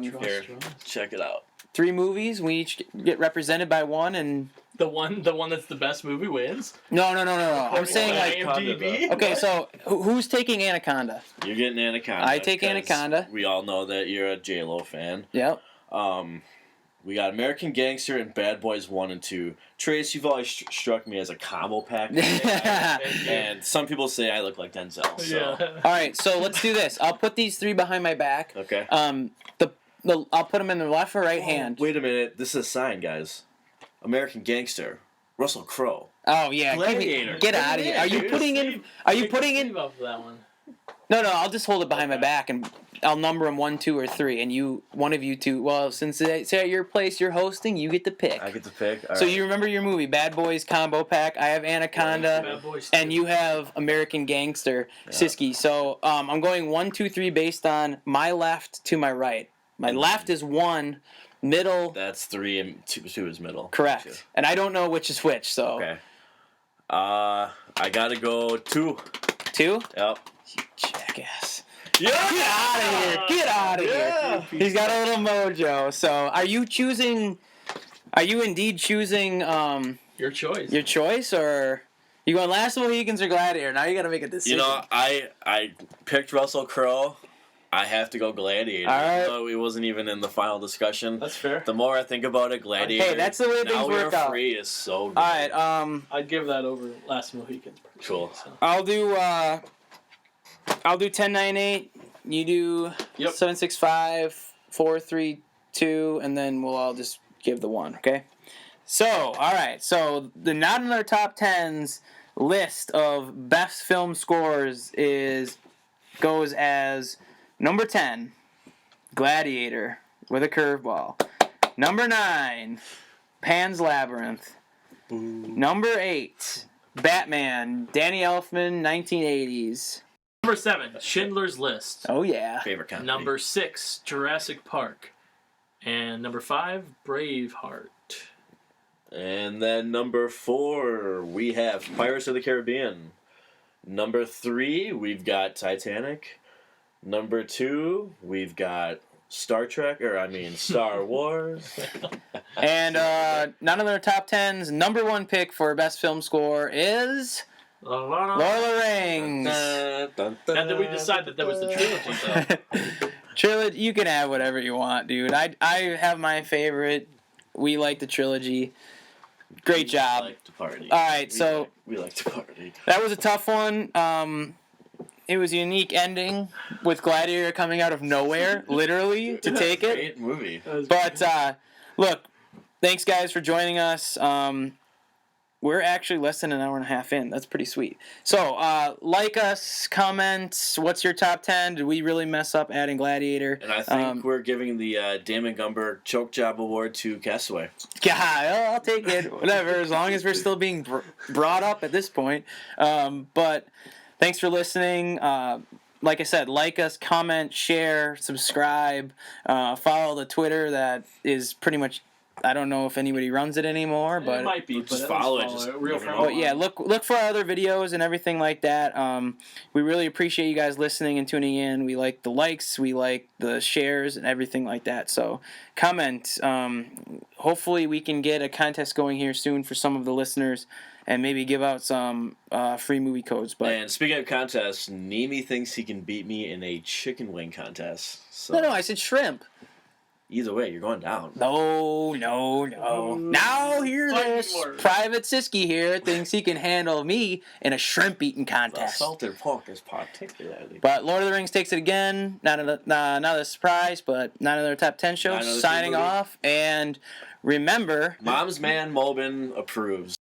you draw Here, straws? check it out. 3 movies. We each get represented by one, and The one that's the best movie wins. no. I'm saying like. IMDb. Okay, so who's taking Anaconda? You're getting Anaconda. I take 'cause Anaconda. We all know that you're a J-Lo fan. Yep. We got American Gangster and Bad Boys 1 and 2. Trace, you've always struck me as a combo pack. And some people say I look like Denzel. So. Yeah. All right, so let's do this. I'll put these 3 behind my back. Okay. I'll put them in the left or right hand. Wait a minute. This is a sign, guys. American Gangster. Russell Crowe. Oh yeah, Gladiator. get out of here. Are you putting in? Are you putting in? Up that one. No, I'll just hold it behind my back and I'll number them 1, 2, or 3, and one of you two. Well, since it's at your place, you're hosting, you get to pick. I get to pick. All so right. you remember your movie, Bad Boys Combo Pack. I have Anaconda, Bad Boys and 2. you have American Gangster, Siski. So I'm going 1, 2, 3 based on my left to my right. My left is 1, middle. That's 3 and 2 is middle. Correct. Gotcha. And I don't know which is which. So Okay. I gotta go 2. 2. Yep. Jackass. Yeah. Get out of here! Get out of Yeah. here! He's got a little mojo. So, are you choosing? Are you indeed choosing Your choice. your choice, or you going Last of the Mohicans or Gladiator? Now you got to make a decision. You know, I picked Russell Crowe. I have to go Gladiator. All right. Even though he wasn't even in the final discussion. That's fair. The more I think about it, Gladiator. Hey, that's the way things Now We work Are out. Free is so good. All right. I'd give that over Last Mohicans. Cool. So. I'll do 10, 9, 8. You do Yep. 7, 6, 5, 4, 3, 2, and then we'll all just give the 1. Okay. So, all right. So the Not in Our Top 10s list of best film scores goes as number 10, Gladiator with a curveball. Number 9, Pan's Labyrinth. Boo. Number 8, Batman, Danny Elfman, 1980s. Number 7, Schindler's List. Oh yeah. Favorite comedy. Number 6, Jurassic Park. And number 5, Braveheart. And then number 4, we have Pirates of the Caribbean. Number 3, we've got Titanic. Number 2, we've got Star Wars. And none of their top 10s. Number 1 pick for best film score is Lord of the Rings. And then we decided that was the trilogy, though. Trilogy, you can have whatever you want, dude. I have my favorite. We like the trilogy. Great job. We like to party. All right, so we like to party. that was a tough one. It was a unique ending with Gladiator coming out of nowhere, literally, to take it. Great movie. But look, thanks guys for joining us. We're actually less than an hour and a half in. That's pretty sweet. So like us, comment. What's your top 10? Did we really mess up adding Gladiator? And I think we're giving the Damon Gumber Choke Job Award to Castaway. Yeah, I'll take it. Whatever, as long as we're still being brought up at this point. But thanks for listening. Like I said, like us, comment, share, subscribe, follow the Twitter that is pretty much. I don't know if anybody runs it anymore, but it might be. Just but follow it. Just Just real never know. friendly. but yeah, look for our other videos and everything like that. We really appreciate you guys listening and tuning in. We like the likes, we like the shares, and everything like that. So comment. Hopefully, we can get a contest going here soon for some of the listeners, and maybe give out some free movie codes. But And speaking of contests, Nemi thinks he can beat me in a chicken wing contest. So no, I said shrimp. either way, you're going down. No. Now hear Fight this. more. Private Siski here thinks he can handle me in a shrimp eating The contest. salted pork is particularly. But Lord of the Rings takes it again. Not a surprise, but not another top 10 show. Not another Signing movie. off. And remember, Mom's man Mobin approves.